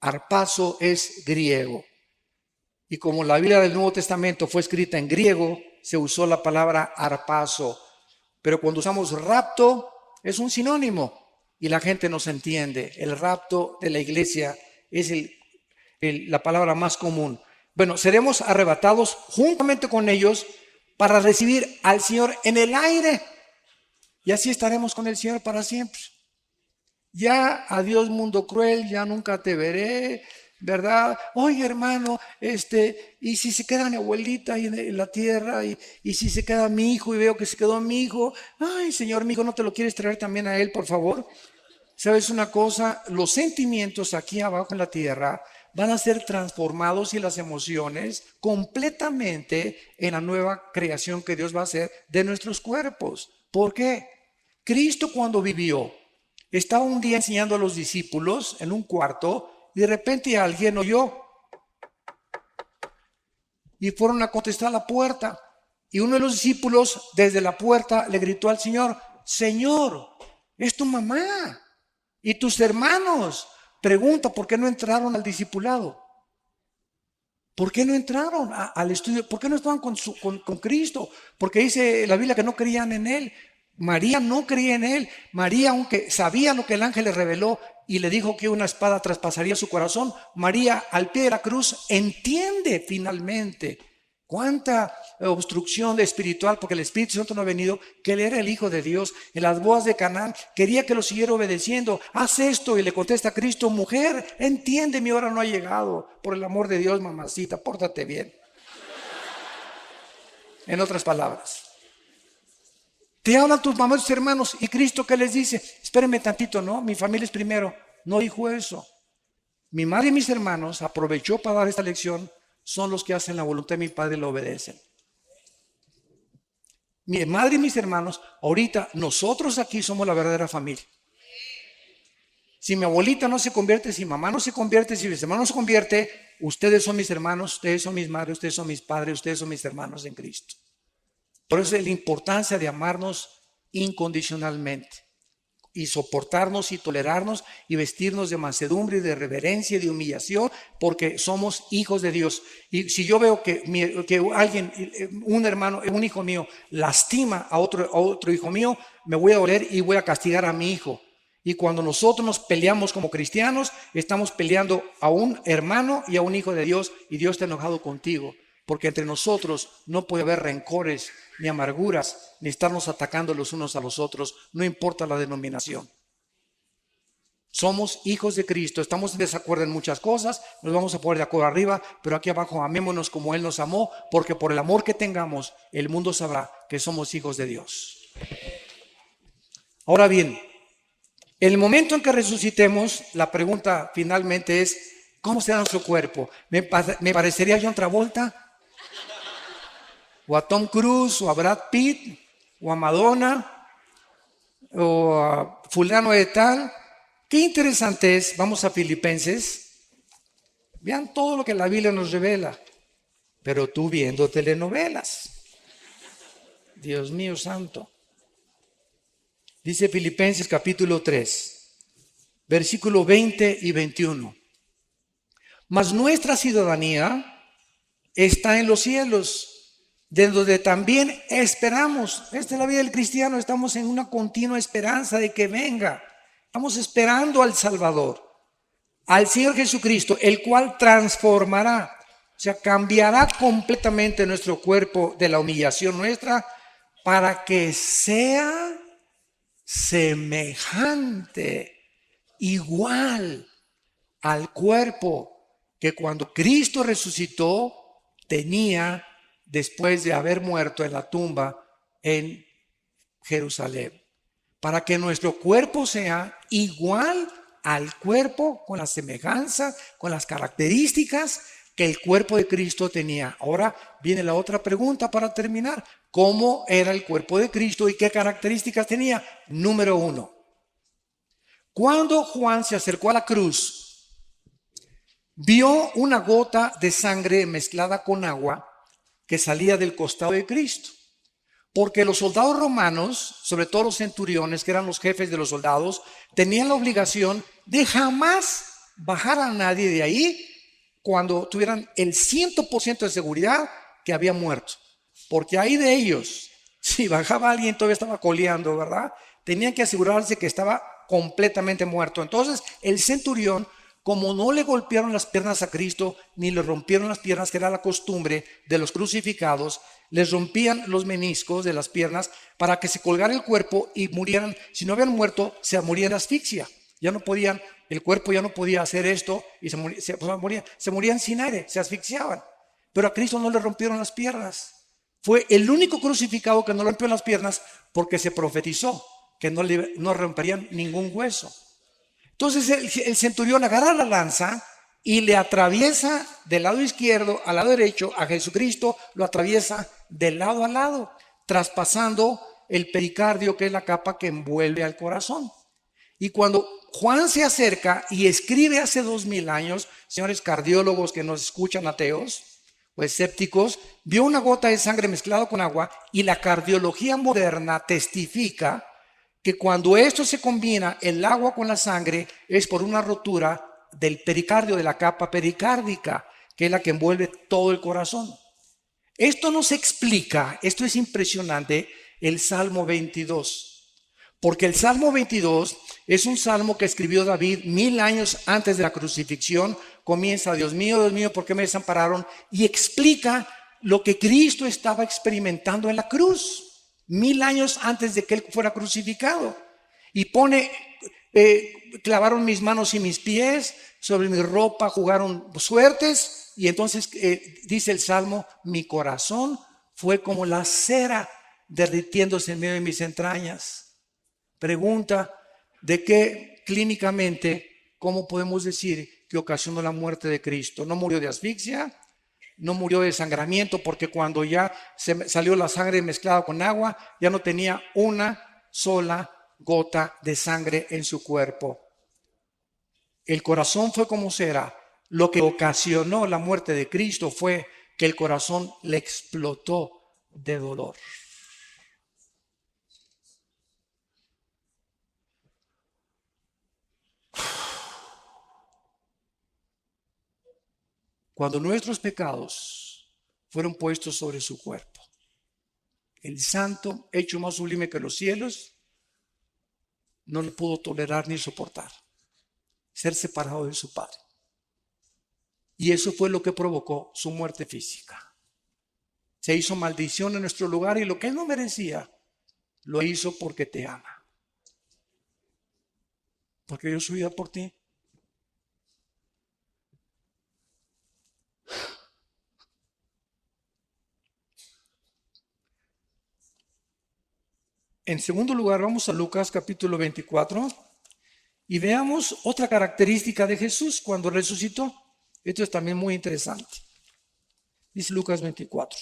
arpazo es griego. Y como la Biblia del Nuevo Testamento fue escrita en griego, se usó la palabra arpazo. Pero cuando usamos rapto, es un sinónimo y la gente nos entiende. El rapto de la iglesia es la palabra más común. Bueno, seremos arrebatados juntamente con ellos para recibir al Señor en el aire. Y así estaremos con el Señor para siempre. Ya, adiós mundo cruel, ya nunca te veré, ¿verdad? Oye, hermano, y si se queda mi abuelita ahí en la tierra, y si se queda mi hijo y veo que se quedó mi hijo, ay, Señor, mi hijo, ¿no te lo quieres traer también a él, por favor? ¿Sabes una cosa? Los sentimientos aquí abajo en la tierra van a ser transformados y las emociones completamente en la nueva creación que Dios va a hacer de nuestros cuerpos. ¿Por qué? Cristo cuando vivió, estaba un día enseñando a los discípulos en un cuarto y de repente alguien oyó y fueron a contestar a la puerta. Y uno de los discípulos desde la puerta le gritó al Señor, Señor, es tu mamá y tus hermanos. Pregunta, ¿por qué no entraron al discipulado? ¿Por qué no entraron al estudio? ¿Por qué no estaban con Cristo? Porque dice la Biblia que no creían en Él. María no creía en Él. María, aunque sabía lo que el ángel le reveló y le dijo que una espada traspasaría su corazón, María al pie de la cruz entiende finalmente cuánta obstrucción espiritual, porque el Espíritu Santo no ha venido, que Él era el Hijo de Dios. En las bodas de Canaán quería que lo siguiera obedeciendo. Haz esto, y le contesta a Cristo, mujer, entiende, mi hora no ha llegado. Por el amor de Dios, mamacita, pórtate bien. En otras palabras, te hablan tus mamás y tus hermanos, y Cristo, ¿qué les dice? Espérenme tantito, ¿no? Mi familia es primero. No dijo eso. Mi madre y mis hermanos aprovechó para dar esta lección. Son los que hacen la voluntad de mi Padre y lo obedecen. Mi madre y mis hermanos, ahorita nosotros aquí somos la verdadera familia. Si mi abuelita no se convierte, si mi mamá no se convierte, si mis hermanos no se convierte, ustedes son mis hermanos, ustedes son mis madres, ustedes son mis padres, ustedes son mis hermanos en Cristo. Por eso es la importancia de amarnos incondicionalmente y soportarnos y tolerarnos y vestirnos de mansedumbre y de reverencia y de humillación, porque somos hijos de Dios. Y si yo veo que alguien, un hermano, un hijo mío, lastima a otro hijo mío, me voy a doler y voy a castigar a mi hijo. Y cuando nosotros nos peleamos como cristianos, estamos peleando a un hermano y a un hijo de Dios, y Dios está enojado contigo, porque entre nosotros no puede haber rencores, ni amarguras, ni estarnos atacando los unos a los otros, no importa la denominación. Somos hijos de Cristo, estamos en desacuerdo en muchas cosas, nos vamos a poner de acuerdo arriba, pero aquí abajo amémonos como Él nos amó, porque por el amor que tengamos, el mundo sabrá que somos hijos de Dios. Ahora bien, el momento en que resucitemos, la pregunta finalmente es, ¿cómo será nuestro cuerpo? ¿Me parecería a John Travolta? ¿O a Tom Cruise? ¿O a Brad Pitt? ¿O a Madonna? ¿O a fulano de tal? Qué interesante es, vamos a Filipenses, vean todo lo que la Biblia nos revela, pero tú viendo telenovelas, Dios mío santo. Dice Filipenses capítulo 3, versículo 20 y 21. Mas nuestra ciudadanía está en los cielos, de donde también esperamos. Esta es la vida del cristiano, estamos en una continua esperanza de que venga. Estamos esperando al Salvador, al Señor Jesucristo, el cual transformará, o sea, cambiará completamente nuestro cuerpo de la humillación nuestra para que sea semejante, igual al cuerpo que cuando Cristo resucitó tenía después de haber muerto en la tumba en Jerusalén. Para que nuestro cuerpo sea igual al cuerpo, con la semejanza, con las características que el cuerpo de Cristo tenía. Ahora viene la otra pregunta para terminar. ¿Cómo era el cuerpo de Cristo y qué características tenía? Número 1. Cuando Juan se acercó a la cruz, vio una gota de sangre mezclada con agua que salía del costado de Cristo. Porque los soldados romanos, sobre todo los centuriones, que eran los jefes de los soldados, tenían la obligación de jamás bajar a nadie de ahí cuando tuvieran el 100% de seguridad que había muerto. Porque ahí de ellos, si bajaba alguien todavía estaba coleando, ¿verdad? Tenían que asegurarse que estaba completamente muerto. Entonces el centurión, como no le golpearon las piernas a Cristo, ni le rompieron las piernas, que era la costumbre de los crucificados, les rompían los meniscos de las piernas para que se colgara el cuerpo y murieran. Si no habían muerto, se morían de asfixia. Ya no podían, el cuerpo ya no podía hacer esto y se morían sin aire, se asfixiaban. Pero a Cristo no le rompieron las piernas. Fue el único crucificado que no le rompió las piernas porque se profetizó que no romperían ningún hueso. Entonces el centurión agarra la lanza y le atraviesa del lado izquierdo al lado derecho a Jesucristo, lo atraviesa de lado a lado, traspasando el pericardio, que es la capa que envuelve al corazón. Y cuando Juan se acerca y escribe hace 2000 años, señores cardiólogos que nos escuchan, ateos o escépticos, vio una gota de sangre mezclada con agua, y la cardiología moderna testifica que cuando esto se combina, el agua con la sangre, es por una rotura del pericardio, de la capa pericárdica, que es la que envuelve todo el corazón. Esto nos explica, esto es impresionante, el Salmo 22. Porque el Salmo 22 es un salmo que escribió David 1000 años antes de la crucifixión. Comienza, Dios mío, ¿por qué me desampararon? Y explica lo que Cristo estaba experimentando en la cruz. 1000 años antes de que Él fuera crucificado. Y pone, clavaron mis manos y mis pies, sobre mi ropa jugaron suertes. Y entonces dice el Salmo, mi corazón fue como la cera derritiéndose en medio de mis entrañas. Pregunta, ¿de qué clínicamente, cómo podemos decir que ocasionó la muerte de Cristo? ¿No murió de asfixia? No murió de desangramiento, porque cuando ya salió la sangre mezclada con agua, ya no tenía una sola gota de sangre en su cuerpo. El corazón fue como cera. Lo que ocasionó la muerte de Cristo fue que el corazón le explotó de dolor. Cuando nuestros pecados fueron puestos sobre su cuerpo, el santo, hecho más sublime que los cielos, no le pudo tolerar ni soportar ser separado de su Padre. Y eso fue lo que provocó su muerte física. Se hizo maldición en nuestro lugar, y lo que Él no merecía, lo hizo porque te ama. porque dio su vida por ti. En segundo lugar, vamos a Lucas capítulo 24 y veamos otra característica de Jesús cuando resucitó. Esto es también muy interesante. Dice Lucas 24.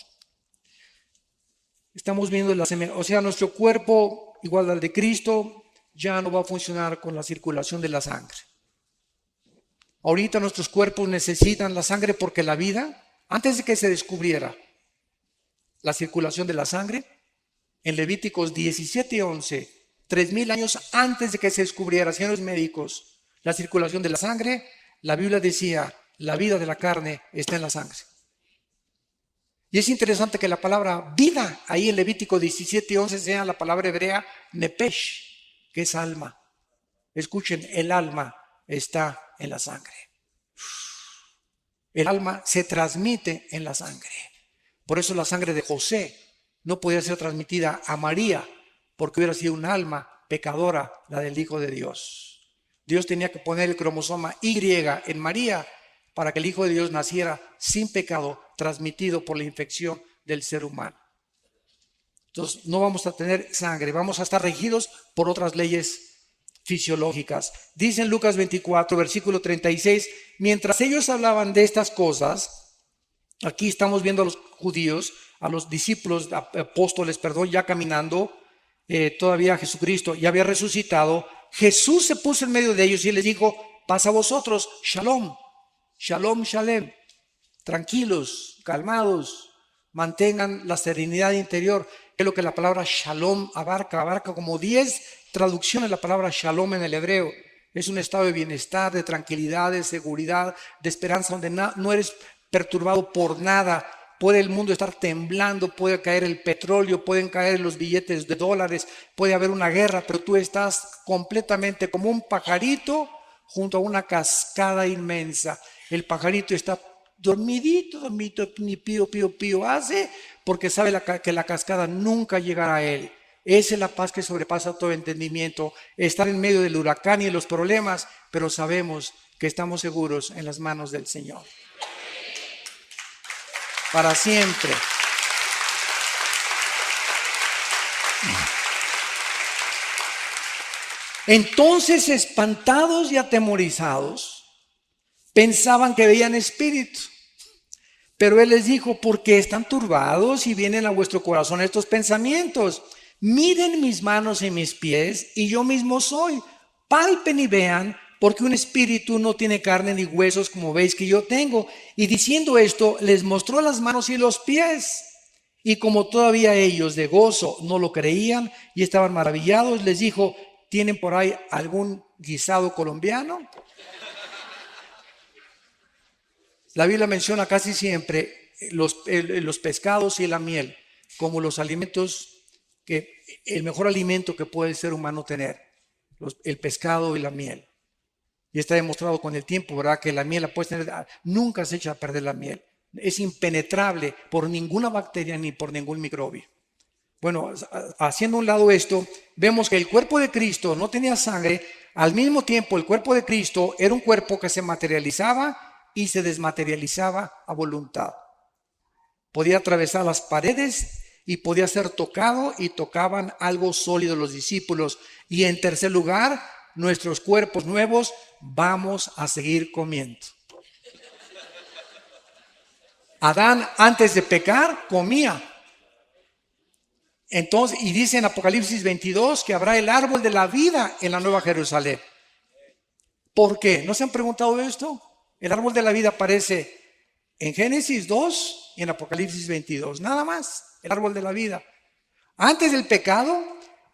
Estamos viendo nuestro cuerpo, igual al de Cristo, ya no va a funcionar con la circulación de la sangre. Ahorita nuestros cuerpos necesitan la sangre porque la vida, antes de que se descubriera la circulación de la sangre, en Levíticos 17:11, 3000 años antes de que se descubriera, señores médicos, la circulación de la sangre, la Biblia decía, la vida de la carne está en la sangre. Y es interesante que la palabra vida, ahí en Levítico 17:11, sea la palabra hebrea nepesh, que es alma. Escuchen, el alma está en la sangre. El alma se transmite en la sangre. Por eso la sangre de José no podía ser transmitida a María, porque hubiera sido un alma pecadora, la del Hijo de Dios. Dios tenía que poner el cromosoma Y en María para que el Hijo de Dios naciera sin pecado, transmitido por la infección del ser humano. Entonces no vamos a tener sangre, vamos a estar regidos por otras leyes fisiológicas. Dice en Lucas 24, versículo 36, mientras ellos hablaban de estas cosas, aquí estamos viendo a los judíos, a los discípulos, apóstoles, ya caminando, todavía Jesucristo ya había resucitado. Jesús se puso en medio de ellos y les dijo, paz a vosotros, shalom, shalom, shalem, tranquilos, calmados, mantengan la serenidad interior. Es lo que la palabra shalom abarca como 10 traducciones la palabra shalom en el hebreo. Es un estado de bienestar, de tranquilidad, de seguridad, de esperanza, donde no eres perturbado por nada. Puede el mundo estar temblando, puede caer el petróleo, pueden caer los billetes de dólares, puede haber una guerra, pero tú estás completamente como un pajarito junto a una cascada inmensa. El pajarito está dormidito, ni pío, pío, pío hace, porque sabe que la cascada nunca llegará a él. Esa es la paz que sobrepasa todo entendimiento, estar en medio del huracán y de los problemas, pero sabemos que estamos seguros en las manos del Señor. Para siempre. Entonces, espantados y atemorizados, pensaban que veían espíritus. Pero Él les dijo, ¿por qué están turbados y vienen a vuestro corazón estos pensamientos? Miren mis manos y mis pies, y yo mismo soy. Palpen y vean, porque un espíritu no tiene carne ni huesos, como veis que yo tengo. Y diciendo esto, les mostró las manos y los pies. Y como todavía ellos de gozo no lo creían y estaban maravillados, les dijo, ¿tienen por ahí algún guisado colombiano? La Biblia menciona casi siempre los pescados y la miel como los alimentos, el mejor alimento que puede el ser humano tener, el pescado y la miel. Y está demostrado con el tiempo, ¿verdad? Que la miel la puedes tener, nunca se echa a perder la miel. Es impenetrable por ninguna bacteria ni por ningún microbio. Bueno, haciendo a un lado esto, vemos que el cuerpo de Cristo no tenía sangre. Al mismo tiempo, el cuerpo de Cristo era un cuerpo que se materializaba y se desmaterializaba a voluntad. Podía atravesar las paredes y podía ser tocado, y tocaban algo sólido los discípulos. Y en tercer lugar, nuestros cuerpos nuevos vamos a seguir comiendo. Adán, antes de pecar, comía. Entonces, y dice en Apocalipsis 22 que habrá el árbol de la vida en la Nueva Jerusalén. ¿Por qué? ¿No se han preguntado esto? El árbol de la vida aparece en Génesis 2 y en Apocalipsis 22. Nada más, el árbol de la vida. Antes del pecado,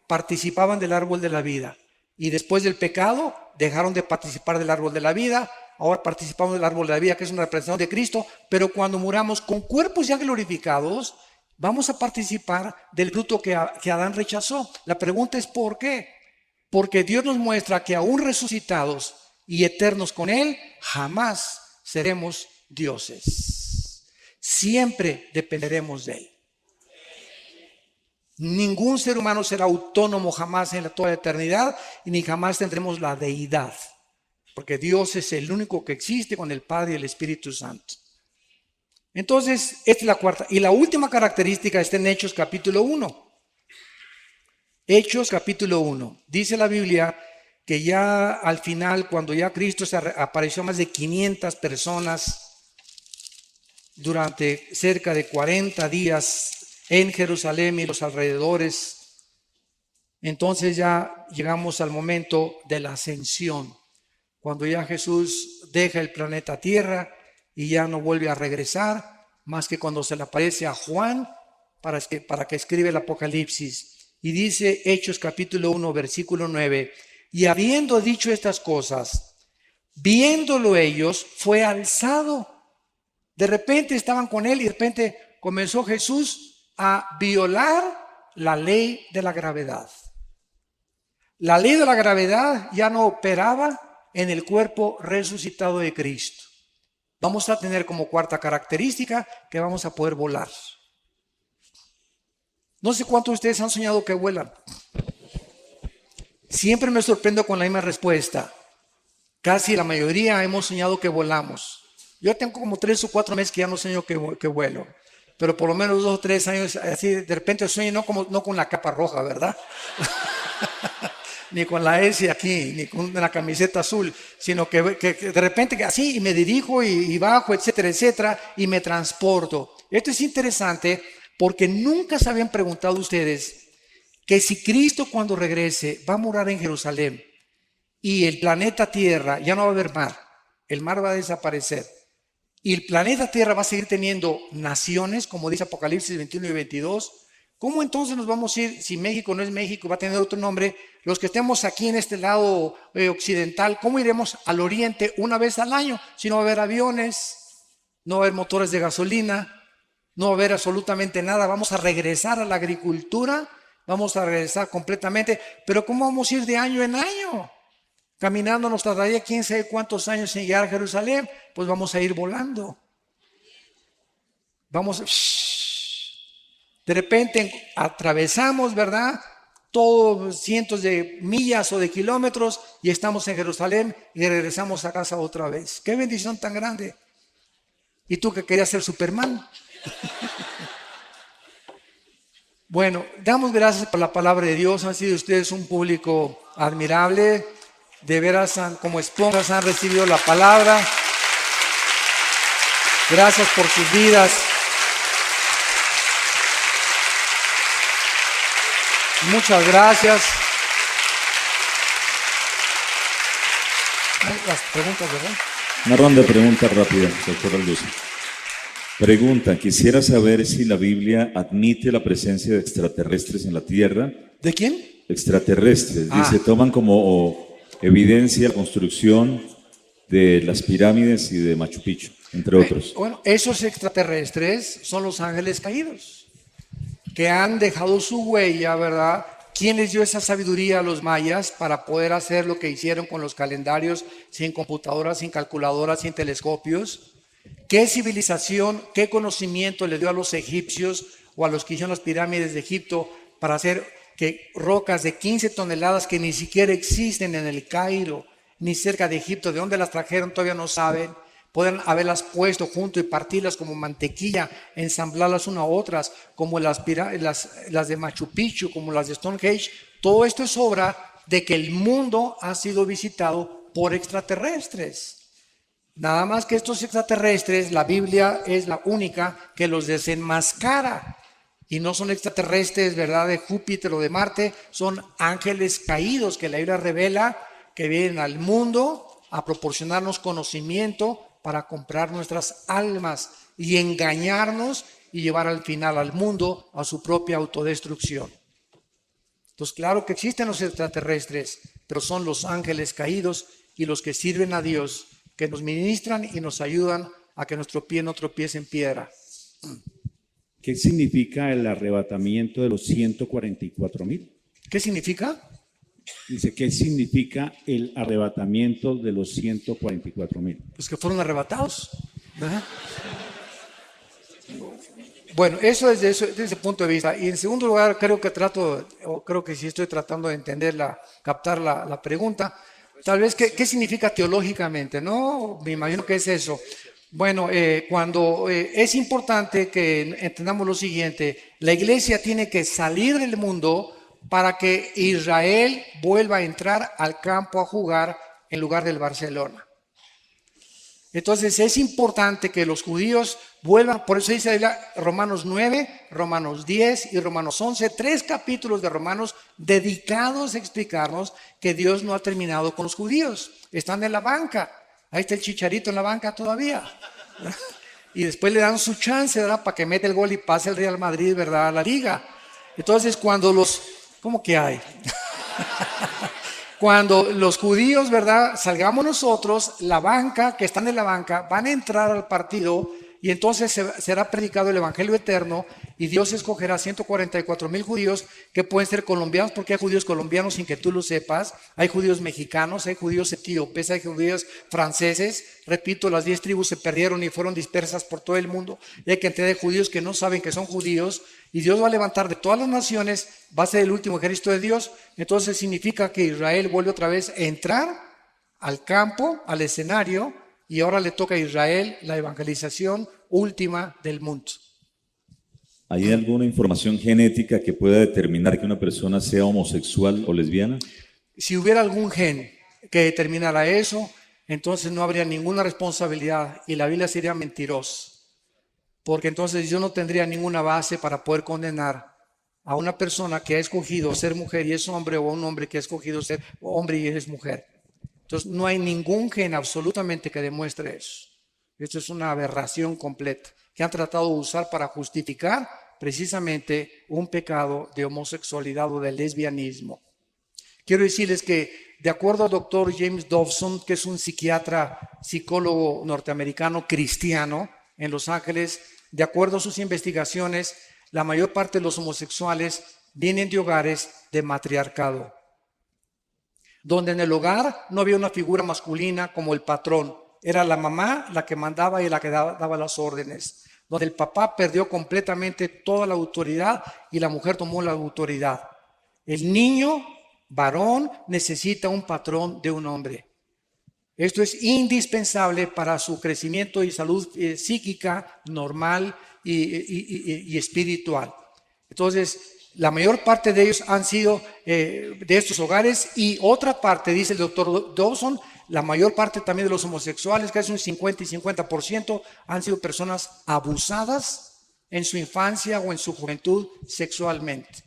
participaban del árbol de la vida. Y después del pecado, dejaron de participar del árbol de la vida. Ahora participamos del árbol de la vida, que es una representación de Cristo. Pero cuando muramos con cuerpos ya glorificados, vamos a participar del fruto que Adán rechazó. La pregunta es ¿por qué? Porque Dios nos muestra que aún resucitados y eternos con Él, jamás seremos dioses. Siempre dependeremos de Él. Ningún ser humano será autónomo jamás en toda la eternidad y ni jamás tendremos la deidad. Porque Dios es el único que existe con el Padre y el Espíritu Santo. Entonces, esta es la cuarta. Y la última característica está en Hechos capítulo 1. Hechos capítulo 1. Dice la Biblia que ya al final, cuando ya Cristo se apareció a más de 500 personas durante cerca de 40 días en Jerusalén y los alrededores, entonces ya llegamos al momento de la ascensión, cuando ya Jesús deja el planeta Tierra y ya no vuelve a regresar, más que cuando se le aparece a Juan para que escribe el Apocalipsis. Y dice Hechos capítulo 1, versículo 9, y habiendo dicho estas cosas, viéndolo ellos, fue alzado. De repente estaban con él y de repente comenzó Jesús a violar la ley de la gravedad. La ley de la gravedad ya no operaba en el cuerpo resucitado de Cristo. Vamos a tener como cuarta característica que vamos a poder volar. No sé cuántos de ustedes han soñado que vuelan. Siempre me sorprendo con la misma respuesta. Casi la mayoría hemos soñado que volamos. Yo tengo como 3 o 4 meses que ya no sueño que vuelo. Pero por lo menos 2 o 3 años, así de repente sueño no con la capa roja, ¿verdad? Ni con la S aquí, ni con la camiseta azul, sino que de repente así y me dirijo y bajo, etcétera, etcétera, y me transporto. Esto es interesante porque nunca se habían preguntado ustedes que si Cristo cuando regrese va a morar en Jerusalén y el planeta Tierra ya no va a haber mar, el mar va a desaparecer y el planeta Tierra va a seguir teniendo naciones, como dice Apocalipsis 21 y 22, ¿cómo entonces nos vamos a ir si México no es México, va a tener otro nombre? Los que estemos aquí en este lado occidental, ¿cómo iremos al oriente una vez al año? Si no va a haber aviones, no va a haber motores de gasolina, no va a haber absolutamente nada, vamos a regresar a la agricultura, vamos a regresar completamente, pero ¿cómo vamos a ir de año en año? Caminando nos tardaría quién sabe cuántos años en llegar a Jerusalén, pues vamos a ir volando. De repente atravesamos, ¿verdad? Todos cientos de millas o de kilómetros y estamos en Jerusalén y regresamos a casa otra vez. ¡Qué bendición tan grande! ¿Y tú que querías ser Superman? Bueno, damos gracias por la palabra de Dios. Han sido ustedes un público admirable. De veras, como esponjas han recibido la palabra. Gracias por sus vidas. Muchas gracias. Las preguntas, ¿verdad? Una ronda de preguntas rápidas, doctor Alducin. Pregunta, quisiera saber si la Biblia admite la presencia de extraterrestres en la Tierra. ¿De quién? Extraterrestres. Dice, toman como evidencia la construcción de las pirámides y de Machu Picchu, entre otros. Bueno, esos extraterrestres son los ángeles caídos, que han dejado su huella, ¿verdad? ¿Quién les dio esa sabiduría a los mayas para poder hacer lo que hicieron con los calendarios sin computadoras, sin calculadoras, sin telescopios? ¿Qué civilización, qué conocimiento le dio a los egipcios o a los que hicieron las pirámides de Egipto para hacer que rocas de 15 toneladas que ni siquiera existen en el Cairo, ni cerca de Egipto, de dónde las trajeron todavía no saben, pueden haberlas puesto junto y partirlas como mantequilla, ensamblarlas una a otras, como las de Machu Picchu, como las de Stonehenge? Todo esto es obra de que el mundo ha sido visitado por extraterrestres. Nada más que estos extraterrestres, la Biblia es la única que los desenmascara. Y no son extraterrestres, ¿verdad?, de Júpiter o de Marte, son ángeles caídos que la Biblia revela que vienen al mundo a proporcionarnos conocimiento para comprar nuestras almas y engañarnos y llevar al final al mundo a su propia autodestrucción. Entonces, claro que existen los extraterrestres, pero son los ángeles caídos y los que sirven a Dios, que nos ministran y nos ayudan a que nuestro pie no tropiece en piedra. ¿Qué significa el arrebatamiento de los 144,000? ¿Qué significa? Dice, ¿qué significa el arrebatamiento de los 144,000? Pues que fueron arrebatados, ¿verdad? Bueno, eso es desde ese punto de vista. Y en segundo lugar, creo que sí estoy tratando de captar la pregunta. Tal vez, ¿qué significa teológicamente? No, me imagino que es eso. Bueno, es importante que entendamos lo siguiente, la iglesia tiene que salir del mundo para que Israel vuelva a entrar al campo a jugar en lugar del Barcelona. Entonces es importante que los judíos vuelvan, por eso dice Romanos 9, Romanos 10 y Romanos 11, 3 capítulos de Romanos dedicados a explicarnos que Dios no ha terminado con los judíos. Están en la banca, ahí está el Chicharito en la banca todavía. Y después le dan su chance, ¿verdad? Para que mete el gol y pase el Real Madrid, ¿verdad? A la liga. Entonces ¿cómo que hay? Cuando los judíos, ¿verdad? Salgamos nosotros, la banca, que están en la banca, van a entrar al partido y entonces será predicado el Evangelio eterno y Dios escogerá 144,000 judíos que pueden ser colombianos, porque hay judíos colombianos sin que tú lo sepas, hay judíos mexicanos, hay judíos etíopes, hay judíos franceses. Repito, las 10 tribus se perdieron y fueron dispersas por todo el mundo y hay cantidad de judíos que no saben que son judíos. Y Dios va a levantar de todas las naciones, va a ser el último ejército de Dios. Entonces significa que Israel vuelve otra vez a entrar al campo, al escenario, y ahora le toca a Israel la evangelización última del mundo. ¿Hay alguna información genética que pueda determinar que una persona sea homosexual o lesbiana? Si hubiera algún gen que determinara eso, entonces no habría ninguna responsabilidad y la Biblia sería mentirosa. Porque entonces yo no tendría ninguna base para poder condenar a una persona que ha escogido ser mujer y es hombre, o a un hombre que ha escogido ser hombre y es mujer. Entonces no hay ningún gen absolutamente que demuestre eso. Esto es una aberración completa que han tratado de usar para justificar precisamente un pecado de homosexualidad o de lesbianismo. Quiero decirles que de acuerdo al doctor James Dobson, que es un psiquiatra, psicólogo norteamericano cristiano en Los Ángeles, de acuerdo a sus investigaciones, la mayor parte de los homosexuales vienen de hogares de matriarcado, donde en el hogar no había una figura masculina como el patrón, era la mamá la que mandaba y la que daba las órdenes, donde el papá perdió completamente toda la autoridad y la mujer tomó la autoridad. El niño varón necesita un patrón de un hombre. Esto es indispensable para su crecimiento y salud psíquica normal y espiritual. Entonces, la mayor parte de ellos han sido de estos hogares, y otra parte, dice el doctor Dawson, la mayor parte también de los homosexuales, casi un 50 y 50%, han sido personas abusadas en su infancia o en su juventud sexualmente.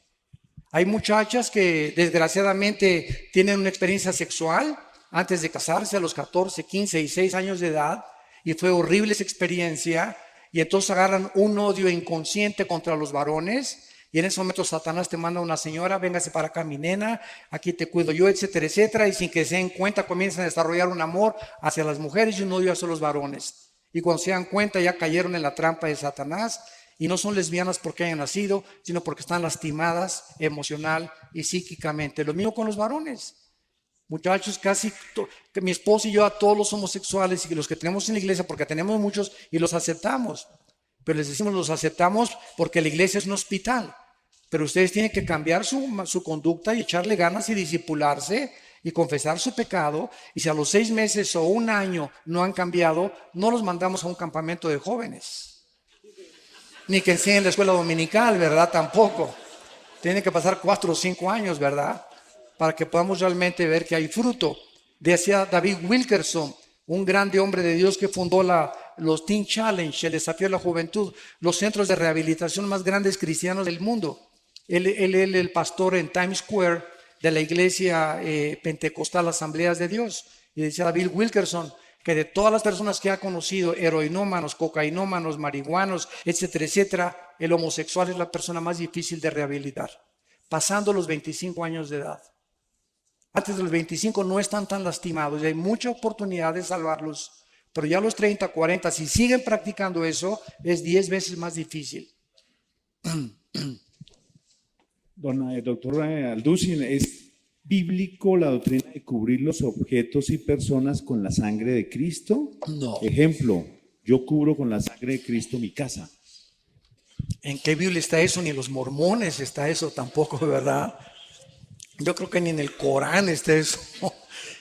Hay muchachas que desgraciadamente tienen una experiencia sexual antes de casarse a los 14, 15 y 6 años de edad, y fue horrible esa experiencia, y entonces agarran un odio inconsciente contra los varones, y en ese momento Satanás te manda a una señora: véngase para acá mi nena, aquí te cuido yo, etcétera, etcétera, y sin que se den cuenta comienzan a desarrollar un amor hacia las mujeres y un odio hacia los varones, y cuando se dan cuenta ya cayeron en la trampa de Satanás, y no son lesbianas porque hayan nacido, sino porque están lastimadas emocional y psíquicamente. Lo mismo con los varones. Muchachos, que mi esposo y yo, a todos los homosexuales y los que tenemos en la iglesia, porque tenemos muchos y los aceptamos, pero les decimos los aceptamos porque la iglesia es un hospital, pero ustedes tienen que cambiar su conducta y echarle ganas y discipularse y confesar su pecado, y si a los 6 meses o un año no han cambiado, no los mandamos a un campamento de jóvenes, ni que enseñen la escuela dominical, ¿verdad? Tampoco. Tienen que pasar 4 o 5 años, ¿verdad?, para que podamos realmente ver que hay fruto. Decía David Wilkerson, un grande hombre de Dios que fundó los Teen Challenge, el desafío de la juventud, los centros de rehabilitación más grandes cristianos del mundo. Él el pastor en Times Square de la iglesia pentecostal Asambleas de Dios. Y decía David Wilkerson que de todas las personas que ha conocido, heroinómanos, cocainómanos, marihuanos, etcétera, etcétera, el homosexual es la persona más difícil de rehabilitar, pasando los 25 años de edad. Antes de los 25 no están tan lastimados y hay mucha oportunidad de salvarlos, pero ya a los 30, 40, si siguen practicando eso, es 10 veces más difícil. Doctor Alducin, ¿es bíblico la doctrina de cubrir los objetos y personas con la sangre de Cristo? No. Ejemplo, yo cubro con la sangre de Cristo mi casa. ¿En qué Biblia está eso? Ni en los mormones está eso tampoco, ¿verdad? Yo creo que ni en el Corán está eso.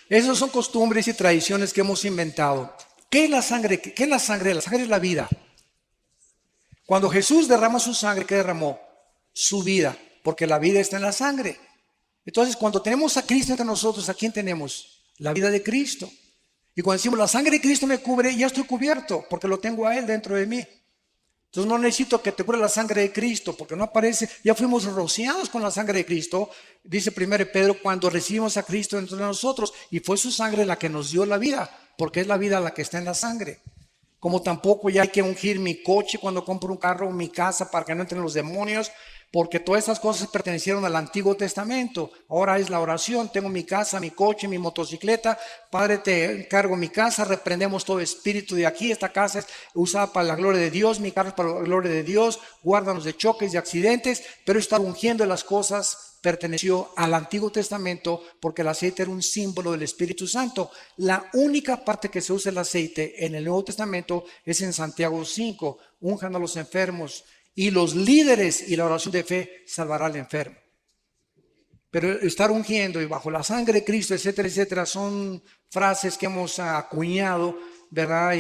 Esas son costumbres y tradiciones que hemos inventado. ¿Qué es la sangre? ¿Qué es la sangre? La sangre es la vida. Cuando Jesús derrama su sangre, ¿qué derramó? Su vida, porque la vida está en la sangre. Entonces, cuando tenemos a Cristo entre nosotros, ¿a quién tenemos? La vida de Cristo. Y cuando decimos, la sangre de Cristo me cubre, ya estoy cubierto, porque lo tengo a Él dentro de mí. Entonces no necesito que te cubra la sangre de Cristo, porque no aparece, ya fuimos rociados con la sangre de Cristo, dice 1 Pedro, cuando recibimos a Cristo dentro de nosotros, y fue su sangre la que nos dio la vida, porque es la vida la que está en la sangre. Como tampoco ya hay que ungir mi coche cuando compro un carro o mi casa para que no entren los demonios, porque todas estas cosas pertenecieron al Antiguo Testamento. Ahora es la oración, tengo mi casa, mi coche, mi motocicleta. Padre, te encargo mi casa, reprendemos todo espíritu de aquí. Esta casa es usada para la gloria de Dios, mi carro es para la gloria de Dios. Guárdanos de choques y accidentes, pero estar ungiendo las cosas perteneció al Antiguo Testamento porque el aceite era un símbolo del Espíritu Santo. La única parte que se usa el aceite en el Nuevo Testamento es en Santiago 5, unjan a los enfermos y los líderes y la oración de fe salvará al enfermo. Pero estar ungiendo y bajo la sangre de Cristo, etcétera, etcétera, son frases que hemos acuñado, ¿verdad?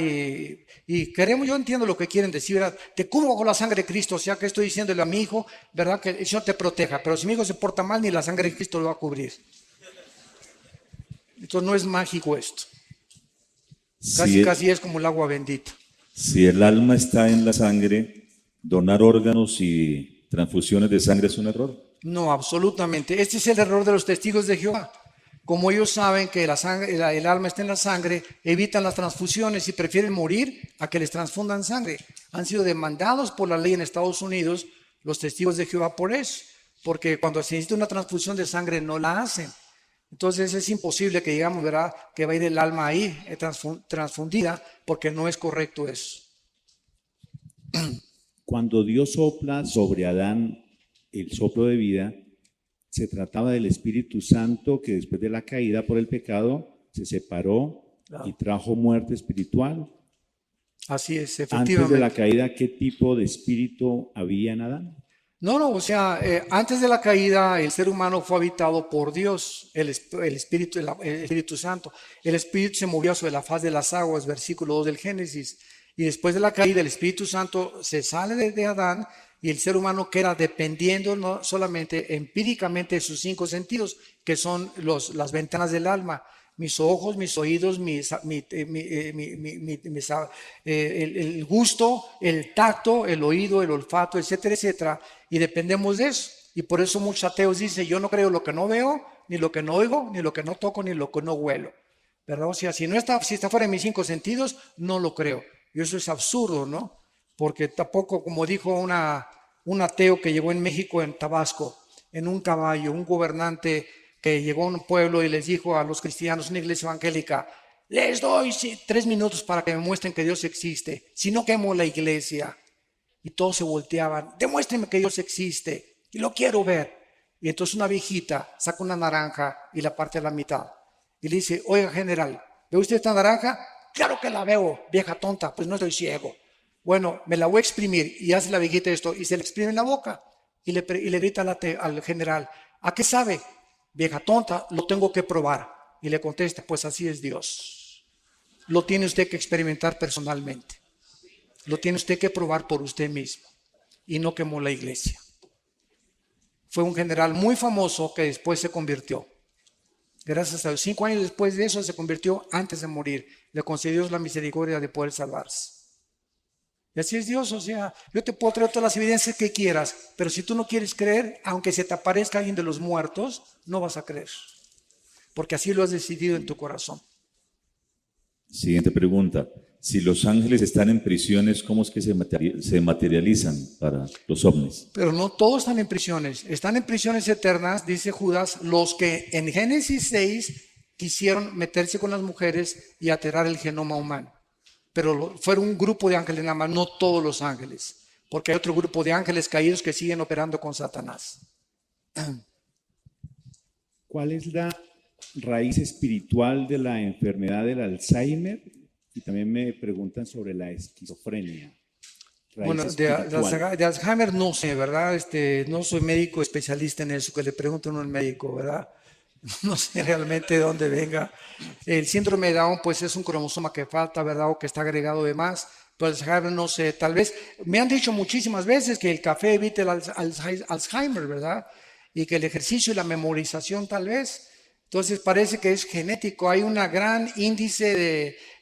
Y queremos, yo entiendo lo que quieren decir, ¿verdad? Te cubro bajo la sangre de Cristo, o sea que estoy diciéndole a mi hijo, ¿verdad? Que el Señor te proteja, pero si mi hijo se porta mal, ni la sangre de Cristo lo va a cubrir. Entonces no es mágico esto. Casi es como el agua bendita. Si el alma está en la sangre, donar órganos y transfusiones de sangre es un error. No, absolutamente. Este es el error de los testigos de Jehová. Como ellos saben que la sangre, el alma está en la sangre, evitan las transfusiones y prefieren morir a que les transfundan sangre. Han sido demandados por la ley en Estados Unidos los testigos de Jehová por eso, porque cuando se necesita una transfusión de sangre no la hacen. Entonces es imposible que digamos, ¿verdad?, que va a ir el alma ahí transfundida, porque no es correcto eso. Cuando Dios sopla sobre Adán el soplo de vida, se trataba del Espíritu Santo que después de la caída por el pecado se separó y trajo muerte espiritual. Así es, efectivamente. Antes de la caída, ¿qué tipo de espíritu había en Adán? No, o sea, antes de la caída el ser humano fue habitado por Dios, el Espíritu Santo. El Espíritu se movió sobre la faz de las aguas, versículo 2 del Génesis. Y después de la caída el Espíritu Santo se sale de Adán y el ser humano queda dependiendo no solamente empíricamente de sus 5 sentidos, que son las ventanas del alma. Mis ojos, mis oídos, el gusto, el tacto, el oído, el olfato, etcétera, etcétera. Y dependemos de eso. Y por eso muchos ateos dicen, yo no creo lo que no veo, ni lo que no oigo, ni lo que no toco, ni lo que no huelo. ¿Verdad? O sea, si está fuera de mis 5 sentidos, no lo creo. Y eso es absurdo, ¿no? Porque tampoco, como dijo un ateo que llegó en México, en Tabasco, en un caballo, un gobernante que llegó a un pueblo y les dijo a los cristianos, una iglesia evangélica, les doy 3 minutos para que me muestren que Dios existe, si no quemo la iglesia. Y todos se volteaban, demuéstrenme que Dios existe, y lo quiero ver. Y entonces una viejita saca una naranja y la parte a la mitad. Y le dice, oiga general, ¿ve usted esta naranja? Claro que la veo, vieja tonta, pues no estoy ciego. Bueno, me la voy a exprimir. Y hace la viejita esto y se le exprime en la boca. Y le grita al general, ¿a qué sabe? Vieja tonta, lo tengo que probar. Y le contesta, pues así es Dios. Lo tiene usted que experimentar personalmente. Lo tiene usted que probar por usted mismo. Y no quemó la iglesia. Fue un general muy famoso que después se convirtió. Gracias a Dios. 5 años después de eso se convirtió antes de morir. Le concedió Dios la misericordia de poder salvarse. Y así es Dios, o sea, yo te puedo traer todas las evidencias que quieras, pero si tú no quieres creer, aunque se te aparezca alguien de los muertos, no vas a creer. Porque así lo has decidido en tu corazón. Siguiente pregunta. Si los ángeles están en prisiones, ¿cómo es que se materializan para los ovnis? Pero no todos están en prisiones. Están en prisiones eternas, dice Judas, los que en Génesis 6 quisieron meterse con las mujeres y alterar el genoma humano. Pero fueron un grupo de ángeles nada más, no todos los ángeles. Porque hay otro grupo de ángeles caídos que siguen operando con Satanás. ¿Cuál es la raíz espiritual de la enfermedad del Alzheimer? Y también me preguntan sobre la esquizofrenia. Bueno, espiritual. de Alzheimer no sé, ¿verdad? No soy médico especialista en eso, que le pregunte uno al médico, ¿verdad? No sé realmente de dónde venga. El síndrome de Down, pues es un cromosoma que falta, ¿verdad? O que está agregado de más. Pero Alzheimer, no sé, tal vez. Me han dicho muchísimas veces que el café evita el Alzheimer, ¿verdad? Y que el ejercicio y la memorización, tal vez. Entonces parece que es genético. Hay un gran índice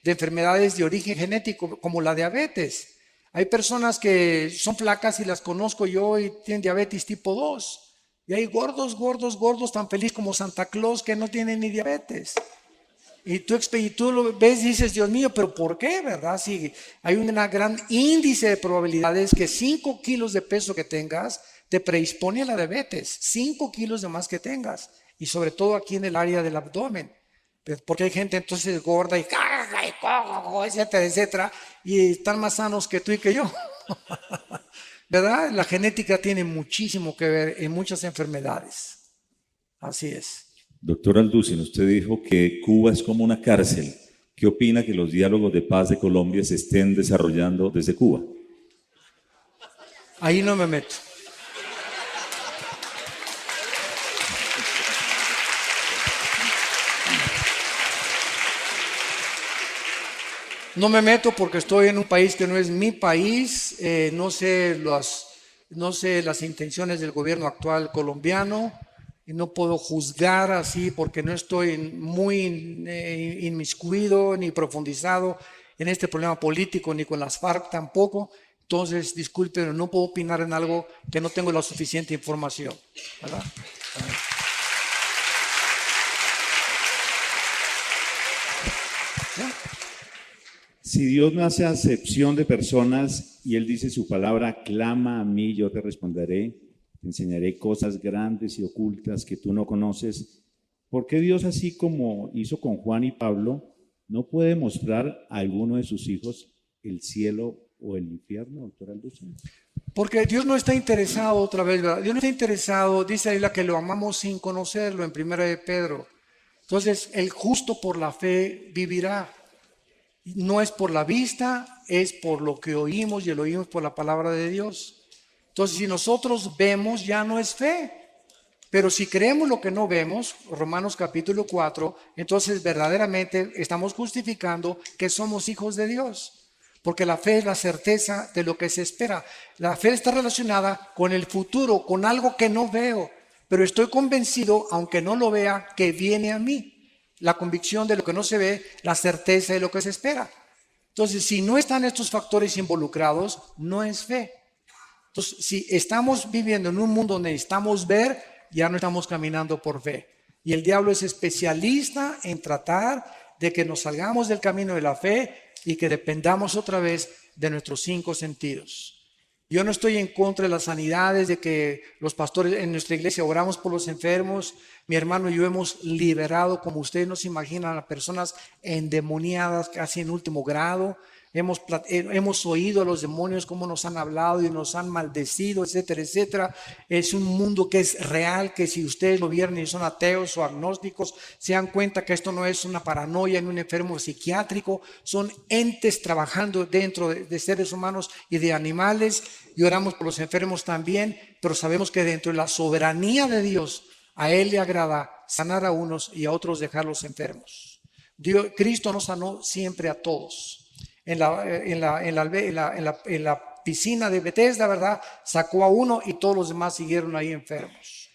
de enfermedades de origen genético, como la diabetes. Hay personas que son flacas y las conozco yo y tienen diabetes tipo 2. Y hay gordos, gordos, gordos, tan feliz como Santa Claus que no tienen ni diabetes. Y tú lo ves y dices, Dios mío, pero ¿por qué, verdad? Si hay un gran índice de probabilidades que 5 kilos de peso que tengas te predispone a la diabetes, 5 kilos de más que tengas, y sobre todo aquí en el área del abdomen. Porque hay gente entonces gorda y etcétera, etcétera, y están más sanos que tú y que yo. ¿Verdad? La genética tiene muchísimo que ver en muchas enfermedades. Así es. Doctor Alducin, usted dijo que Cuba es como una cárcel. ¿Qué opina que los diálogos de paz de Colombia se estén desarrollando desde Cuba? Ahí no me meto. No me meto porque estoy en un país que no es mi país. No sé las intenciones del gobierno actual colombiano y no puedo juzgar así porque no estoy muy inmiscuido ni profundizado en este problema político ni con las FARC tampoco. Entonces, disculpen, no puedo opinar en algo que no tengo la suficiente información, ¿verdad? Si Dios no hace acepción de personas y Él dice su palabra, clama a mí, yo te responderé, te enseñaré cosas grandes y ocultas que tú no conoces. ¿Por qué Dios, así como hizo con Juan y Pablo, no puede mostrar a alguno de sus hijos el cielo o el infierno, doctor Alducin? Porque Dios no está interesado otra vez, ¿verdad? Dios no está interesado, dice la Biblia, que lo amamos sin conocerlo en 1 de Pedro. Entonces, el justo por la fe vivirá. No es por la vista, es por lo que oímos y lo oímos por la palabra de Dios. Entonces, si nosotros vemos, ya no es fe. Pero si creemos lo que no vemos, Romanos capítulo 4, entonces verdaderamente estamos justificando que somos hijos de Dios. Porque la fe es la certeza de lo que se espera. La fe está relacionada con el futuro, con algo que no veo. Pero estoy convencido, aunque no lo vea, que viene a mí. La convicción de lo que no se ve, la certeza de lo que se espera. Entonces, si no están estos factores involucrados, no es fe. Entonces, si estamos viviendo en un mundo donde necesitamos ver, ya no estamos caminando por fe. Y el diablo es especialista en tratar de que nos salgamos del camino de la fe y que dependamos otra vez de nuestros 5 sentidos. Yo no estoy en contra de las sanidades, de que los pastores en nuestra iglesia oramos por los enfermos. Mi hermano y yo hemos liberado, como ustedes no se imaginan, a personas endemoniadas casi en último grado. Hemos oído a los demonios cómo nos han hablado y nos han maldecido, etcétera, etcétera. Es un mundo que es real, que si ustedes lo vieron y son ateos o agnósticos, se dan cuenta que esto no es una paranoia en un enfermo psiquiátrico, son entes trabajando dentro de seres humanos y de animales, y oramos por los enfermos también, pero sabemos que dentro de la soberanía de Dios, a Él le agrada sanar a unos y a otros dejarlos enfermos. Cristo nos sanó siempre a todos. En la piscina de Bethesda, ¿verdad? Sacó a uno y todos los demás siguieron ahí enfermos.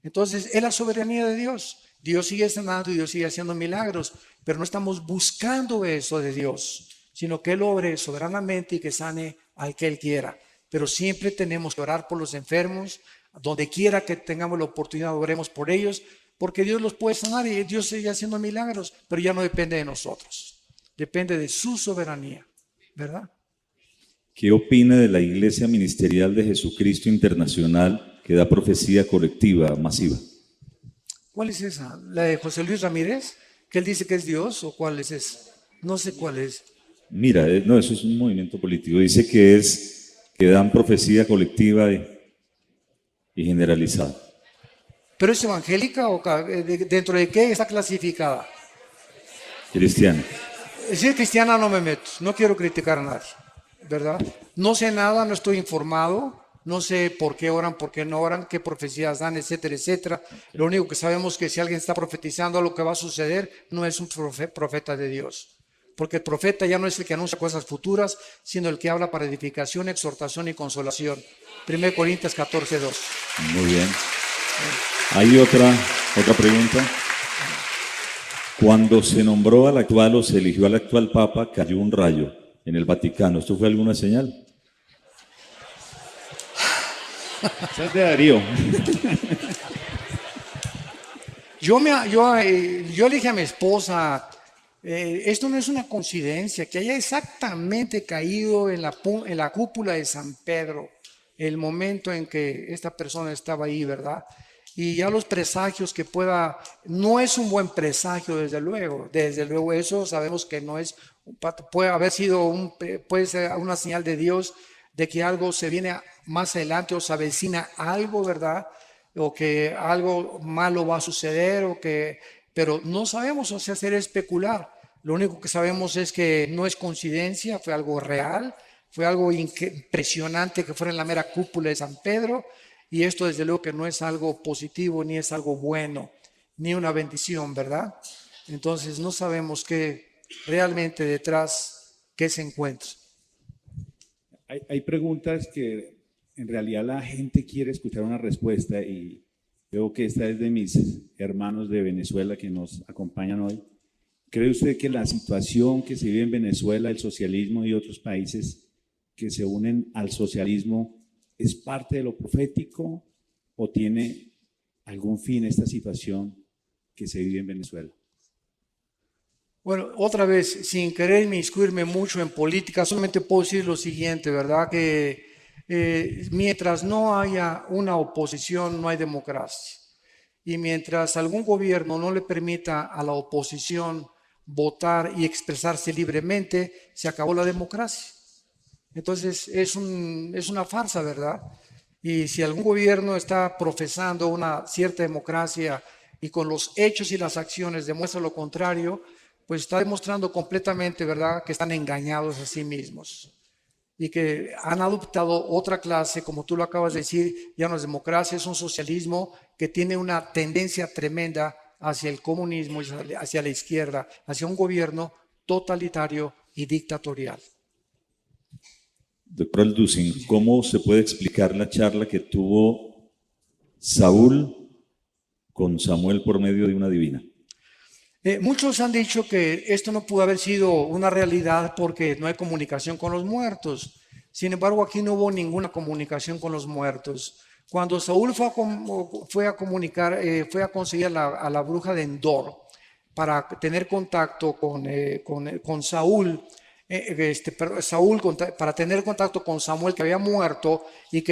Entonces, es la soberanía de Dios. Dios sigue sanando y Dios sigue haciendo milagros, pero no estamos buscando eso de Dios, sino que Él obre soberanamente y que sane al que Él quiera. Pero siempre tenemos que orar por los enfermos, donde quiera que tengamos la oportunidad, oremos por ellos, porque Dios los puede sanar y Dios sigue haciendo milagros, pero ya no depende de nosotros. Depende de su soberanía, ¿verdad? ¿Qué opina de la Iglesia Ministerial de Jesucristo Internacional que da profecía colectiva masiva? ¿Cuál es esa? ¿La de José Luis Ramírez? ¿Que él dice que es Dios o cuál es esa? No sé cuál es. Mira, no, eso es un movimiento político. Dice que dan profecía colectiva y generalizada. ¿Pero es evangélica o dentro de qué está clasificada? Cristiana. Si es cristiana no me meto, no quiero criticar a nadie. ¿verdad? No sé nada, no estoy informado, no sé por qué oran, por qué no oran, qué profecías dan, etcétera, etcétera. Lo único que sabemos es que si alguien está profetizando lo que va a suceder, no es un profeta de Dios. Porque el profeta ya no es el que anuncia cosas futuras, sino el que habla para edificación, exhortación y consolación. 1 Corintios 14:2. Muy bien. Hay otra pregunta. Cuando se nombró al actual o se eligió al actual Papa, cayó un rayo en el Vaticano. ¿Esto fue alguna señal? Esa es de Darío. Yo le dije a mi esposa, esto no es una coincidencia, que haya exactamente caído en la cúpula de San Pedro, el momento en que esta persona estaba ahí, ¿verdad? Y ya los presagios que no es un buen presagio, desde luego eso sabemos que no es, puede haber sido puede ser una señal de Dios de que algo se viene más adelante o se avecina algo, ¿verdad? O que algo malo va a suceder, pero no sabemos, o sea, hacer especular. Lo único que sabemos es que no es coincidencia, fue algo real, fue algo impresionante que fuera en la mera cúpula de San Pedro, y esto desde luego que no es algo positivo, ni es algo bueno, ni una bendición, ¿verdad? Entonces no sabemos qué realmente detrás, qué se encuentra. Hay preguntas que en realidad la gente quiere escuchar una respuesta y veo que esta es de mis hermanos de Venezuela que nos acompañan hoy. ¿Cree usted que la situación que se vive en Venezuela, el socialismo y otros países que se unen al socialismo es parte de lo profético o tiene algún fin esta situación que se vive en Venezuela? Bueno, otra vez, sin querer inmiscuirme mucho en política, solamente puedo decir lo siguiente, ¿verdad? Que mientras no haya una oposición, no hay democracia. Y mientras algún gobierno no le permita a la oposición votar y expresarse libremente, se acabó la democracia. Entonces es una farsa, ¿verdad? Y si algún gobierno está profesando una cierta democracia y con los hechos y las acciones demuestra lo contrario, pues está demostrando completamente, ¿verdad?, que están engañados a sí mismos y que han adoptado otra clase, como tú lo acabas de decir, ya no es democracia, es un socialismo que tiene una tendencia tremenda hacia el comunismo, hacia la izquierda, hacia un gobierno totalitario y dictatorial. Doctor Alducin, ¿cómo se puede explicar la charla que tuvo Saúl con Samuel por medio de una divina? Muchos han dicho que esto no pudo haber sido una realidad porque no hay comunicación con los muertos. Sin embargo, aquí no hubo ninguna comunicación con los muertos. Cuando Saúl fue a conseguir a la bruja de Endor para tener contacto con Saúl, para tener contacto con Samuel que había muerto y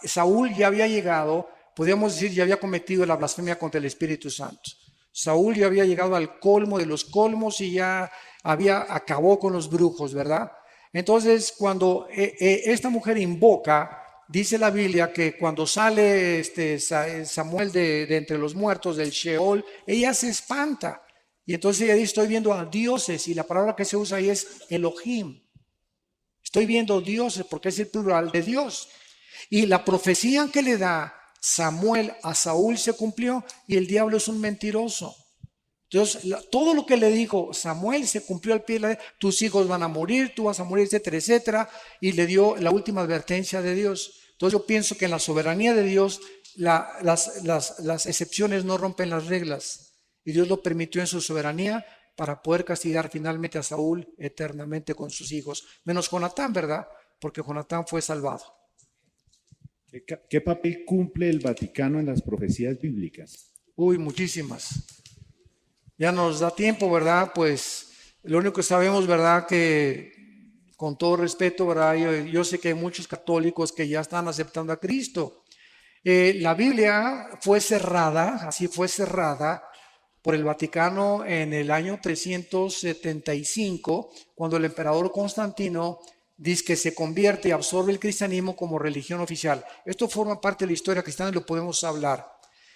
Saúl ya había llegado, podríamos decir, ya había cometido la blasfemia contra el Espíritu Santo. Saúl ya había llegado al colmo de los colmos y ya acabó con los brujos, ¿verdad? Entonces, cuando esta mujer invoca, dice la Biblia que cuando sale Samuel de entre los muertos del Sheol, ella se espanta. Y entonces ella dice, estoy viendo a dioses, y la palabra que se usa ahí es Elohim. Estoy viendo dioses porque es el plural de Dios. Y la profecía que le da Samuel a Saúl se cumplió y el diablo es un mentiroso. Entonces, todo lo que le dijo Samuel se cumplió al pie de la letra. Tus hijos van a morir, tú vas a morir, etcétera, etcétera. Y le dio la última advertencia de Dios. Entonces yo pienso que en la soberanía de Dios las excepciones no rompen las reglas. Y Dios lo permitió en su soberanía para poder castigar finalmente a Saúl eternamente con sus hijos. Menos Jonatán, ¿verdad? Porque Jonatán fue salvado. ¿Qué papel cumple el Vaticano en las profecías bíblicas? Uy, muchísimas. Ya nos da tiempo, ¿verdad? Pues lo único que sabemos, ¿verdad? Que con todo respeto, ¿verdad? Yo sé que hay muchos católicos que ya están aceptando a Cristo. La Biblia fue cerrada, así fue cerrada por el Vaticano en el año 375, cuando el emperador Constantino dice que se convierte y absorbe el cristianismo como religión oficial. Esto forma parte de la historia cristiana y lo podemos hablar.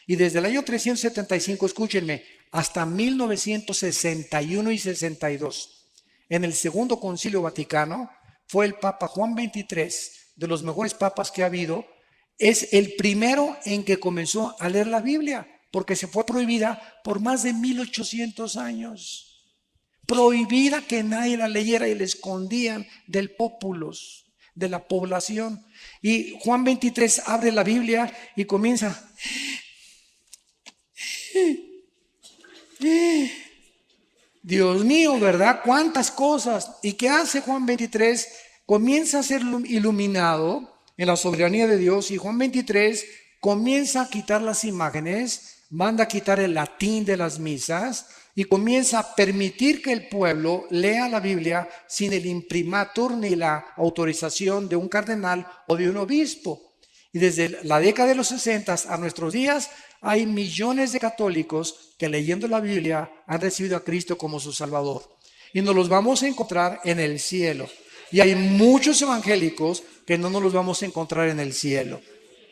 Y desde el año 375, escúchenme, hasta 1961 y 62, en el Segundo Concilio Vaticano, fue el Papa Juan XXIII, de los mejores papas que ha habido. Es el primero en que comenzó a leer la Biblia, porque se fue prohibida por más de 1800 años. Prohibida, que nadie la leyera, y la escondían del populus, de la población. Y Juan 23 abre la Biblia y comienza. Dios mío, ¿verdad? ¿Cuántas cosas? ¿Y qué hace Juan 23? Comienza a ser iluminado en la soberanía de Dios, y Juan 23 comienza a quitar las imágenes, manda a quitar el latín de las misas y comienza a permitir que el pueblo lea la Biblia sin el imprimatur ni la autorización de un cardenal o de un obispo. Y desde la década de los 60 a nuestros días hay millones de católicos que, leyendo la Biblia, han recibido a Cristo como su Salvador. Y nos los vamos a encontrar en el cielo. Y hay muchos evangélicos que no nos los vamos a encontrar en el cielo.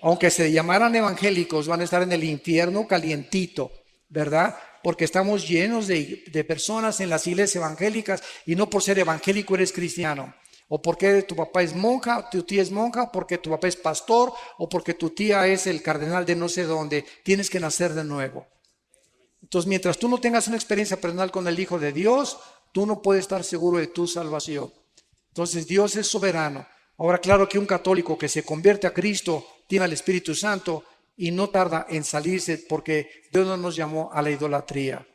Aunque se llamaran evangélicos, van a estar en el infierno calientito, ¿verdad? Porque estamos llenos de personas en las iglesias evangélicas, y no por ser evangélico eres cristiano. O porque tu papá es monja, tu tía es monja, o porque tu papá es pastor, o porque tu tía es el cardenal de no sé dónde. Tienes que nacer de nuevo. Entonces, mientras tú no tengas una experiencia personal con el Hijo de Dios, tú no puedes estar seguro de tu salvación. Entonces, Dios es soberano. Ahora, claro que un católico que se convierte a Cristo tiene al Espíritu Santo y no tarda en salirse, porque Dios no nos llamó a la idolatría.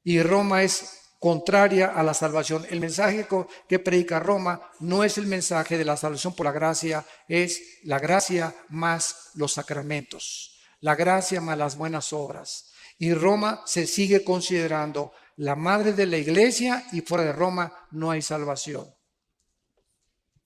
Y Roma es contraria a la salvación. El mensaje que predica Roma no es el mensaje de la salvación por la gracia, es la gracia más los sacramentos, la gracia más las buenas obras. Y Roma se sigue considerando la madre de la iglesia, y fuera de Roma no hay salvación.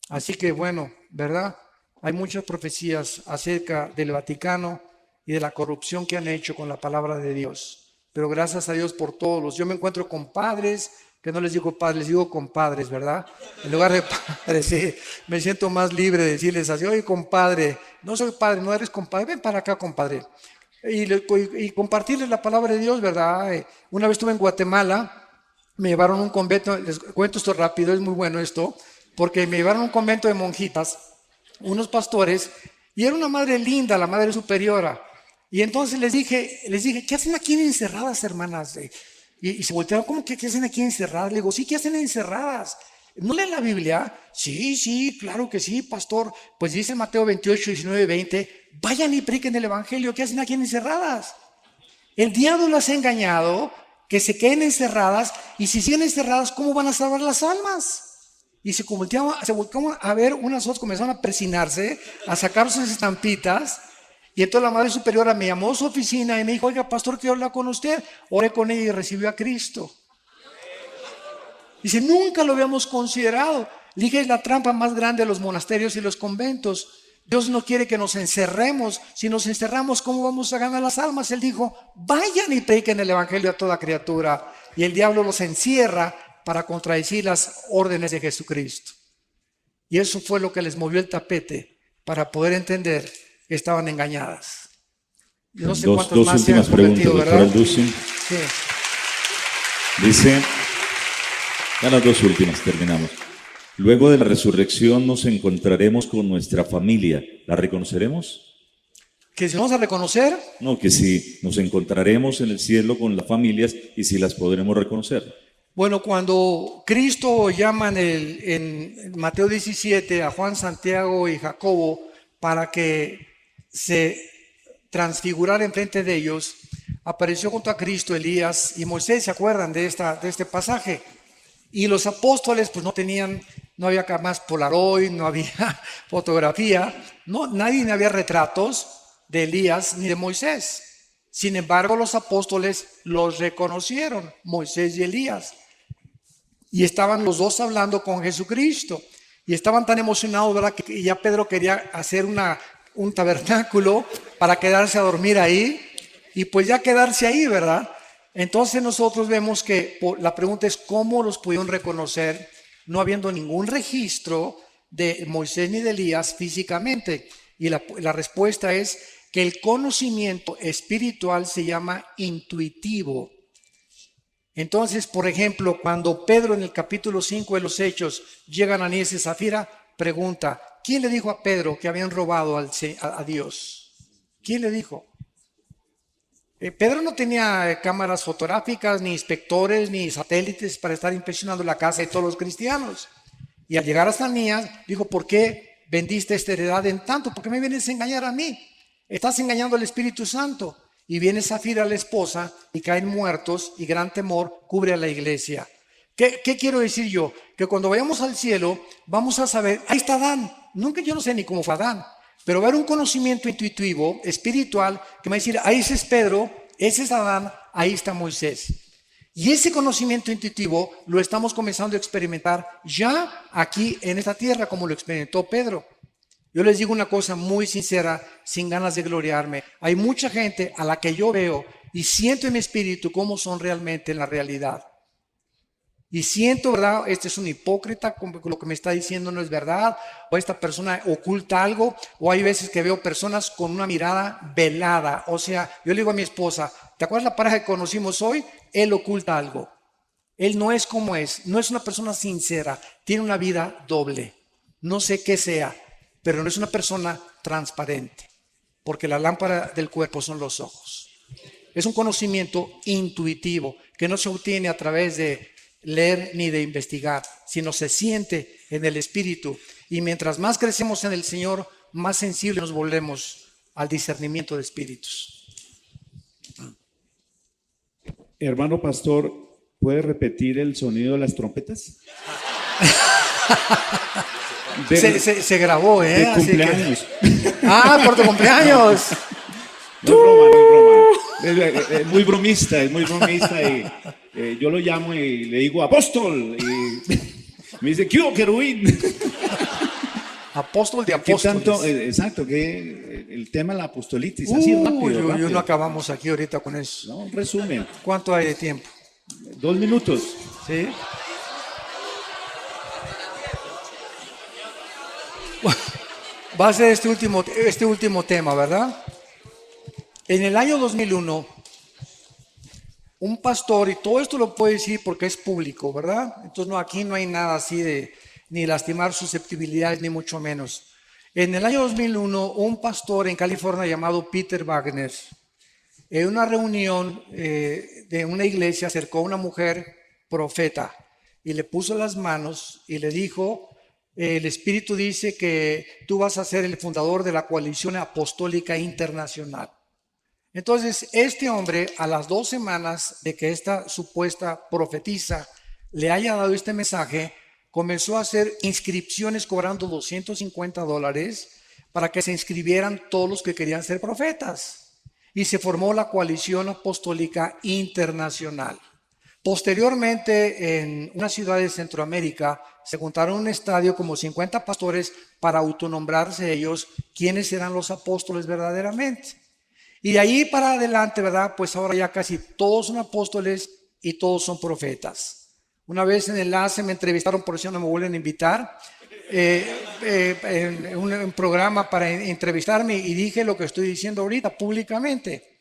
Así que bueno, ¿verdad? Hay muchas profecías acerca del Vaticano y de la corrupción que han hecho con la palabra de Dios. Pero gracias a Dios por todos. Yo me encuentro con padres, que no les digo padres, les digo compadres, ¿verdad? En lugar de padres, sí, me siento más libre de decirles así: oye, compadre, no soy padre, no eres compadre, ven para acá, compadre. Y compartirles la palabra de Dios, ¿verdad? Una vez estuve en Guatemala, me llevaron a un convento, les cuento esto rápido, es muy bueno esto, porque me llevaron a un convento de monjitas, unos pastores, y era una madre linda, la madre superiora. Y entonces les dije, ¿qué hacen aquí encerradas, hermanas? Y se voltearon, ¿cómo que qué hacen aquí encerradas? Le digo, sí, ¿qué hacen encerradas? ¿No leen la Biblia? Sí, claro que sí, pastor. Pues dice Mateo 28, 19, 20, vayan y prediquen el Evangelio. ¿Qué hacen aquí encerradas? El diablo las ha engañado, que se queden encerradas, y si siguen encerradas, ¿cómo van a salvar las almas? Y se volteaban a ver, unas otras comenzaron a persinarse, a sacar sus estampitas. Y entonces la madre superiora me llamó a su oficina y me dijo: oiga, pastor, quiero hablar con usted. Oré con ella y recibió a Cristo. Dice, nunca lo habíamos considerado. Le dije, es la trampa más grande de los monasterios y los conventos. Dios no quiere que nos encerremos. Si nos encerramos, ¿cómo vamos a ganar las almas? Él dijo, vayan y prediquen el Evangelio a toda criatura. Y el diablo los encierra para contradecir las órdenes de Jesucristo. Y eso fue lo que les movió el tapete, para poder entender que estaban engañadas. Yo no sé cuántas dos más últimas se han cometido, preguntas, ¿verdad? doctor Alducin. Sí. Dice, ya las dos últimas, terminamos. Luego de la resurrección nos encontraremos con nuestra familia. ¿La reconoceremos? ¿Que si vamos a reconocer? No, que si nos encontraremos en el cielo con las familias y si las podremos reconocer. Bueno, cuando Cristo llama en Mateo 17 a Juan, Santiago y Jacobo para que se transfigurara enfrente de ellos, apareció junto a Cristo Elías y Moisés. ¿Se acuerdan de este pasaje? Y los apóstoles pues no había más Polaroid, no había fotografía, nadie había retratos de Elías ni de Moisés. Sin embargo, los apóstoles los reconocieron, Moisés y Elías. Y estaban los dos hablando con Jesucristo. Y estaban tan emocionados, ¿verdad?, que ya Pedro quería hacer un tabernáculo para quedarse a dormir ahí. Y pues ya quedarse ahí, ¿verdad? Entonces nosotros vemos que la pregunta es ¿cómo los pudieron reconocer no habiendo ningún registro de Moisés ni de Elías físicamente? Y la respuesta es que el conocimiento espiritual se llama intuitivo. Entonces, por ejemplo, cuando Pedro en el capítulo 5 de los Hechos llega Ananías y Zafira, pregunta, ¿quién le dijo a Pedro que habían robado a Dios? ¿Quién le dijo? Pedro no tenía cámaras fotográficas, ni inspectores, ni satélites para estar inspeccionando la casa de todos los cristianos. Y al llegar a Ananías, dijo, ¿por qué vendiste esta heredad en tanto? ¿Por qué me vienes a engañar a mí? Estás engañando al Espíritu Santo. Y viene Zafira, la esposa, y caen muertos, y gran temor cubre a la iglesia. ¿Qué quiero decir yo? Que cuando vayamos al cielo, vamos a saber, ahí está Adán. Yo no sé ni cómo fue Adán, pero va a haber un conocimiento intuitivo, espiritual, que me va a decir, ahí ese es Pedro, ese es Adán, ahí está Moisés. Y ese conocimiento intuitivo lo estamos comenzando a experimentar ya aquí en esta tierra, como lo experimentó Pedro. Yo les digo una cosa muy sincera, sin ganas de gloriarme. Hay mucha gente a la que yo veo y siento en mi espíritu cómo son realmente en la realidad. Y siento, ¿verdad? Este es un hipócrita, lo que me está diciendo no es verdad, o esta persona oculta algo, o hay veces que veo personas con una mirada velada. O sea, yo le digo a mi esposa, ¿te acuerdas la pareja que conocimos hoy? Él oculta algo. Él no es como es, no es una persona sincera, tiene una vida doble. No sé qué sea, pero no es una persona transparente, porque la lámpara del cuerpo son los ojos. Es un conocimiento intuitivo que no se obtiene a través de leer ni de investigar, sino se siente en el espíritu. Y mientras más crecemos en el Señor, más sensibles nos volvemos al discernimiento de espíritus. Hermano pastor, ¿puede repetir el sonido de las trompetas? Se grabó, ¿eh? De cumpleaños. Por tu cumpleaños. No es broma, no es broma. Es muy bromista, y yo lo llamo y le digo apóstol y me dice ¿qué hubo, querubín? Apóstol de ¿Qué apóstoles. tanto? Exacto, que el tema de la apostolitis, así rápido. Yo no acabamos aquí ahorita con eso. No, un resumen. ¿Cuánto hay de tiempo? 2 minutos. ¿Sí? Va a ser este último tema, ¿verdad? En el año 2001, un pastor, y todo esto lo puedo decir porque es público, ¿verdad? Entonces aquí no hay nada así de ni lastimar susceptibilidades, ni mucho menos. En el año 2001, un pastor en California llamado Peter Wagner, en una reunión de una iglesia, acercó a una mujer profeta y le puso las manos y le dijo, el Espíritu dice que tú vas a ser el fundador de la Coalición Apostólica Internacional. Entonces, este hombre, a las 2 semanas de que esta supuesta profetisa le haya dado este mensaje, comenzó a hacer inscripciones cobrando $250 para que se inscribieran todos los que querían ser profetas. Y se formó la Coalición Apostólica Internacional. Posteriormente, en una ciudad de Centroamérica, se juntaron en un estadio como 50 pastores para autonombrarse ellos quiénes eran los apóstoles verdaderamente. Y de ahí para adelante, ¿verdad? Pues ahora ya casi todos son apóstoles y todos son profetas. Una vez en Enlace me entrevistaron, por eso no me vuelven a invitar, en un programa para entrevistarme y dije lo que estoy diciendo ahorita públicamente.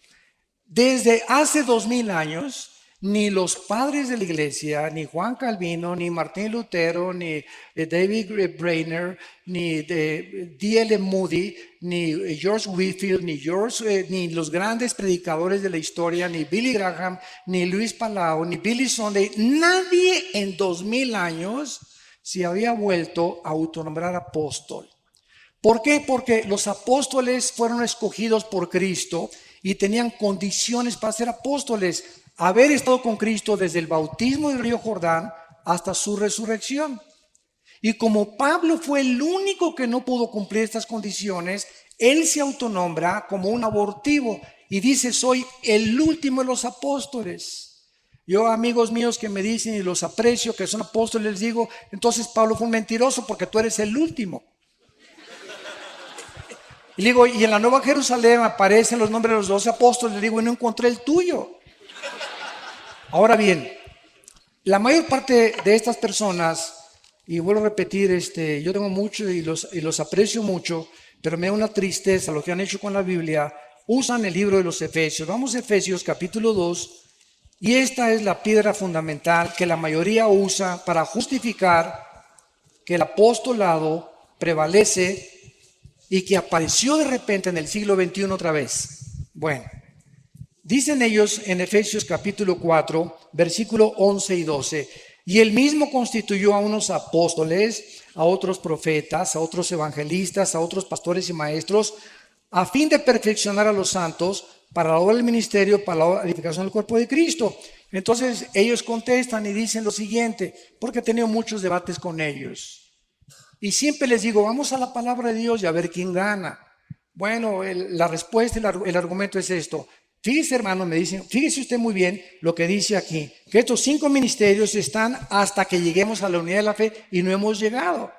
Desde hace 2000 años, ni los padres de la iglesia, ni Juan Calvino, ni Martín Lutero, ni David Brainerd, ni D.L. Moody, ni George Whitefield, ni los grandes predicadores de la historia, ni Billy Graham, ni Luis Palau, ni Billy Sunday, nadie en 2000 años se había vuelto a autonombrar apóstol. ¿Por qué? Porque los apóstoles fueron escogidos por Cristo y tenían condiciones para ser apóstoles. Haber estado con Cristo desde el bautismo del río Jordán hasta su resurrección. Y como Pablo fue el único que no pudo cumplir estas condiciones, él se autonombra como un abortivo y dice, soy el último de los apóstoles. Yo, amigos míos que me dicen y los aprecio que son apóstoles, les digo, entonces Pablo fue un mentiroso porque tú eres el último. Y digo, y en la Nueva Jerusalén aparecen los nombres de los 12 apóstoles, le digo, y no encontré el tuyo. Ahora bien, la mayor parte de estas personas, y vuelvo a repetir, yo tengo mucho y los aprecio mucho, pero me da una tristeza lo que han hecho con la Biblia, usan el libro de los Efesios. Vamos a Efesios capítulo 2 Y esta es la piedra fundamental que la mayoría usa para justificar que el apostolado prevalece y que apareció de repente en el siglo XXI otra vez. Bueno, dicen ellos en Efesios capítulo 4, versículo 11 y 12, y él mismo constituyó a unos apóstoles, a otros profetas, a otros evangelistas, a otros pastores y maestros, a fin de perfeccionar a los santos para la obra del ministerio, para la edificación del cuerpo de Cristo. Entonces ellos contestan y dicen lo siguiente, porque he tenido muchos debates con ellos. Y siempre les digo, vamos a la palabra de Dios y a ver quién gana. Bueno, la respuesta, el argumento es esto. Fíjese, hermano, me dicen, fíjese usted muy bien lo que dice aquí, que estos 5 ministerios están hasta que lleguemos a la unidad de la fe y no hemos llegado.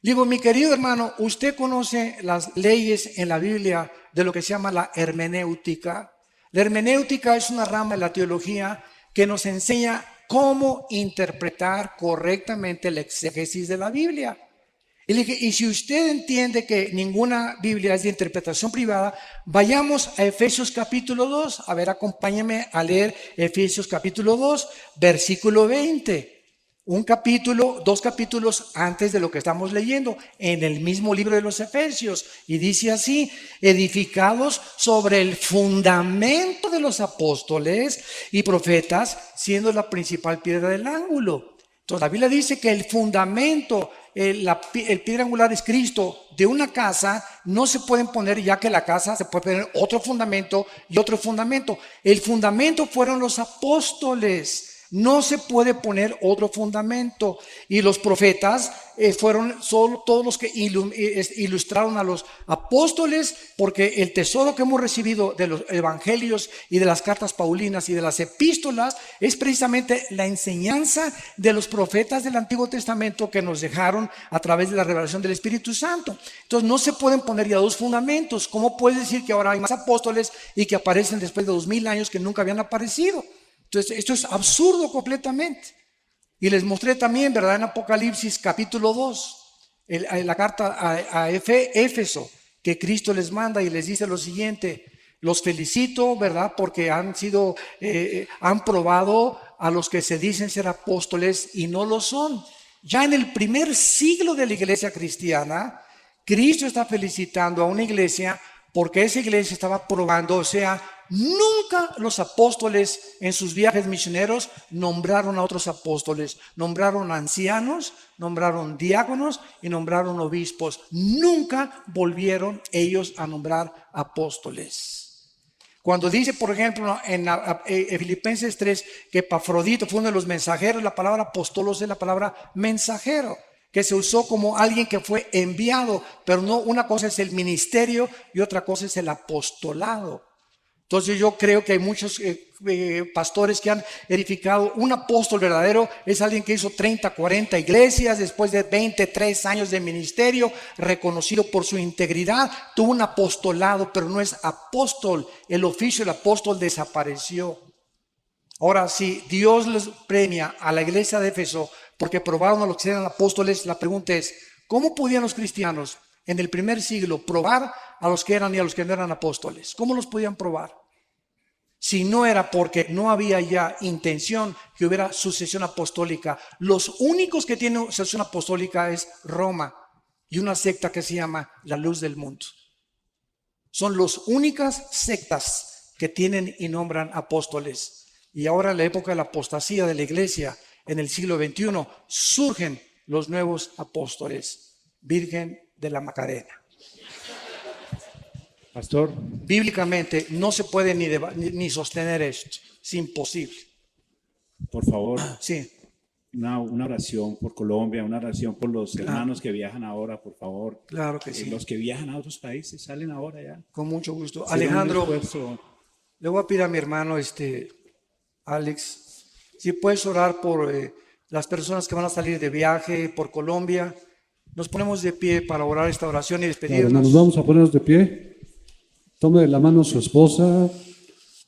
Digo, mi querido hermano, usted conoce las leyes en la Biblia de lo que se llama la hermenéutica. La hermenéutica es una rama de la teología que nos enseña cómo interpretar correctamente el exégesis de la Biblia. Y le dije, y si usted entiende que ninguna Biblia es de interpretación privada, vayamos a Efesios capítulo 2. A ver, acompáñame a leer Efesios capítulo 2, versículo 20. Dos capítulos antes de lo que estamos leyendo, en el mismo libro de los Efesios. Y dice así, edificados sobre el fundamento de los apóstoles y profetas, siendo la principal piedra del ángulo. Entonces la Biblia dice que el fundamento, el piedra angular es Cristo. De una casa no se pueden poner, ya que la casa se puede poner otro fundamento y otro fundamento. El fundamento fueron los apóstoles. No se puede poner otro fundamento. Y los profetas fueron solo todos los que ilustraron a los apóstoles, porque el tesoro que hemos recibido de los evangelios y de las cartas paulinas y de las epístolas es precisamente la enseñanza de los profetas del Antiguo Testamento que nos dejaron a través de la revelación del Espíritu Santo. Entonces no se pueden poner ya dos fundamentos. ¿Cómo puedes decir que ahora hay más apóstoles y que aparecen después de 2000 años que nunca habían aparecido? Entonces, esto es absurdo completamente. Y les mostré también, ¿verdad? En Apocalipsis capítulo 2, la carta a Éfeso, que Cristo les manda y les dice lo siguiente: los felicito, ¿verdad? Porque han probado a los que se dicen ser apóstoles y no lo son. Ya en el primer siglo de la iglesia cristiana, Cristo está felicitando a una iglesia porque esa iglesia estaba probando, o sea, nunca los apóstoles en sus viajes misioneros nombraron a otros apóstoles. Nombraron ancianos, nombraron diáconos y nombraron obispos. Nunca volvieron ellos a nombrar apóstoles. Cuando dice, por ejemplo, en Filipenses 3, que Epafrodito fue uno de los mensajeros, la palabra apostolos es la palabra mensajero, que se usó como alguien que fue enviado, pero no, una cosa es el ministerio y otra cosa es el apostolado. Entonces yo creo que hay muchos pastores que han edificado. Un apóstol verdadero es alguien que hizo 30, 40 iglesias después de 23 años de ministerio, reconocido por su integridad, tuvo un apostolado, pero no es apóstol. El oficio del apóstol desapareció. Ahora, si Dios les premia a la iglesia de Éfeso porque probaron a los que eran apóstoles, la pregunta es, ¿cómo podían los cristianos en el primer siglo probar a los que eran y a los que no eran apóstoles? ¿Cómo los podían probar? Si no era porque no había ya intención que hubiera sucesión apostólica. Los únicos que tienen sucesión apostólica es Roma y una secta que se llama la Luz del Mundo. Son las únicas sectas que tienen y nombran apóstoles. Y ahora en la época de la apostasía de la iglesia, en el siglo XXI, surgen los nuevos apóstoles. Virgen de la Macarena. Pastor, Bíblicamente no se puede ni sostener esto. Es imposible. por favor, Sí, una oración por Colombia, una oración por los hermanos que viajan ahora, por favor. claro que sí. Los que viajan a otros países salen ahora ya. Con mucho gusto. Será un Alejandro, esfuerzo. le voy a pedir a mi hermano, Alex, si puedes orar por las personas que van a salir de viaje por Colombia. Nos ponemos de pie para orar esta oración y Claro, despedirnos. hermanos, vamos a ponernos de pie. Tome de la mano a su esposa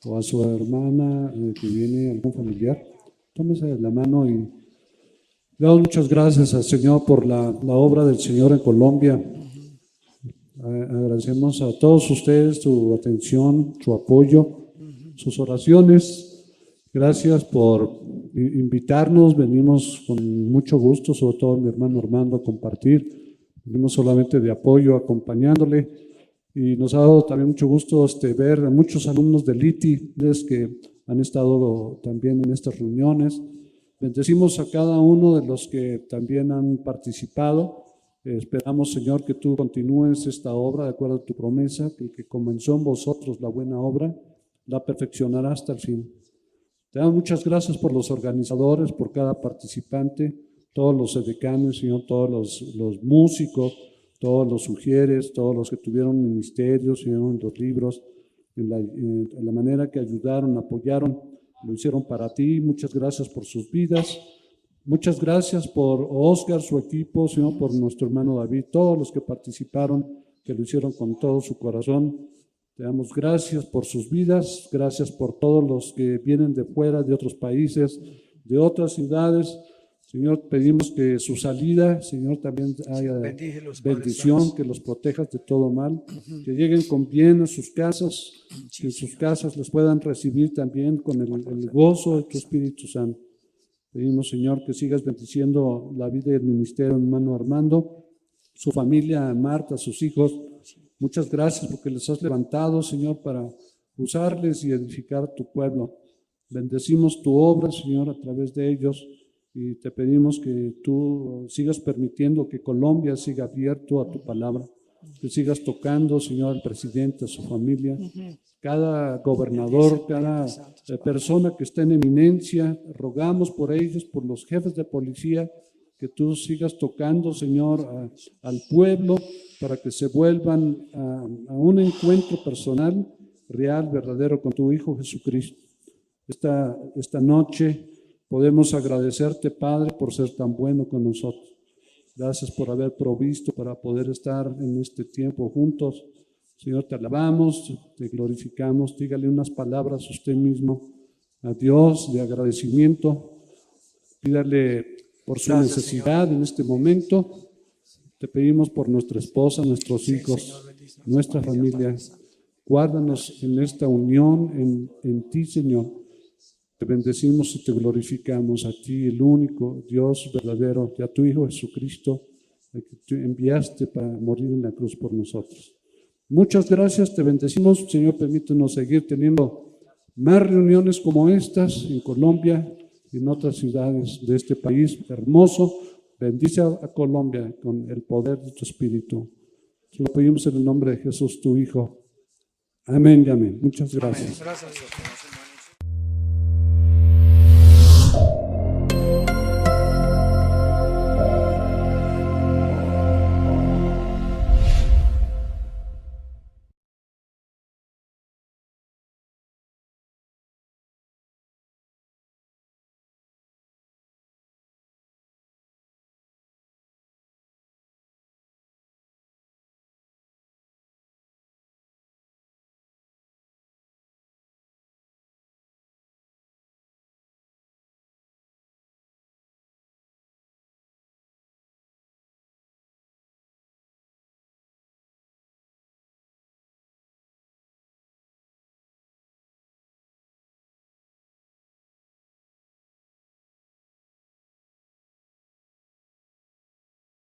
o a su hermana que viene, algún familiar. Tómese de la mano y le damos muchas gracias al Señor por la obra del Señor en Colombia. Agradecemos a todos ustedes su atención, su apoyo, sus oraciones. Gracias por invitarnos. Venimos con mucho gusto, sobre todo mi hermano Armando, a compartir. Venimos solamente de apoyo, acompañándole. Y nos ha dado también mucho gusto ver a muchos alumnos del ITI que han estado también en estas reuniones. Bendecimos a cada uno de los que también han participado. Esperamos, Señor, que tú continúes esta obra de acuerdo a tu promesa, que el que comenzó en vosotros la buena obra, la perfeccionará hasta el fin. Te damos muchas gracias por los organizadores, por cada participante, todos los edecanes, Señor, todos los músicos, todos los sugieres, todos los que tuvieron ministerios, Señor, en los libros, en la manera que ayudaron, apoyaron, lo hicieron para ti. Muchas gracias por sus vidas. Muchas gracias por Oscar, su equipo, Señor, por nuestro hermano David, todos los que participaron, que lo hicieron con todo su corazón. Te damos gracias por sus vidas, gracias por todos los que vienen de fuera, de otros países, de otras ciudades. Señor, pedimos que su salida, Señor, también haya bendición, que los protejas de todo mal, que lleguen con bien a sus casas, que en sus casas los puedan recibir también con el gozo de tu Espíritu Santo. Pedimos, Señor, que sigas bendiciendo la vida y el ministerio de mi hermano Armando, su familia, Marta, sus hijos. Muchas gracias porque les has levantado, Señor, para usarles y edificar tu pueblo. Bendecimos tu obra, Señor, a través de ellos y te pedimos que tú sigas permitiendo que Colombia siga abierto a tu palabra, que sigas tocando, Señor, al presidente, a su familia, cada gobernador, cada persona que está en eminencia. Rogamos por ellos, por los jefes de policía, que tú sigas tocando, Señor, al pueblo, para que se vuelvan a un encuentro personal, real, verdadero con tu Hijo Jesucristo. Esta noche podemos agradecerte, Padre, por ser tan bueno con nosotros. Gracias por haber provisto para poder estar en este tiempo juntos. Señor, te alabamos, te glorificamos. Dígale unas palabras a usted mismo, a Dios, de agradecimiento. Pídale por su necesidad en este momento. Te pedimos por nuestra esposa, nuestros hijos, nuestra familia. Guárdanos en esta unión en ti, Señor. Te bendecimos y te glorificamos a ti, el único Dios verdadero, y a tu Hijo Jesucristo, al que tú enviaste para morir en la cruz por nosotros. Muchas gracias, te bendecimos. Señor, permítenos seguir teniendo más reuniones como estas en Colombia y en otras ciudades de este país hermoso. Bendice a Colombia con el poder de tu Espíritu. Te lo pedimos en el nombre de Jesús, tu Hijo. Amén y amén. Muchas gracias. Gracias a Dios.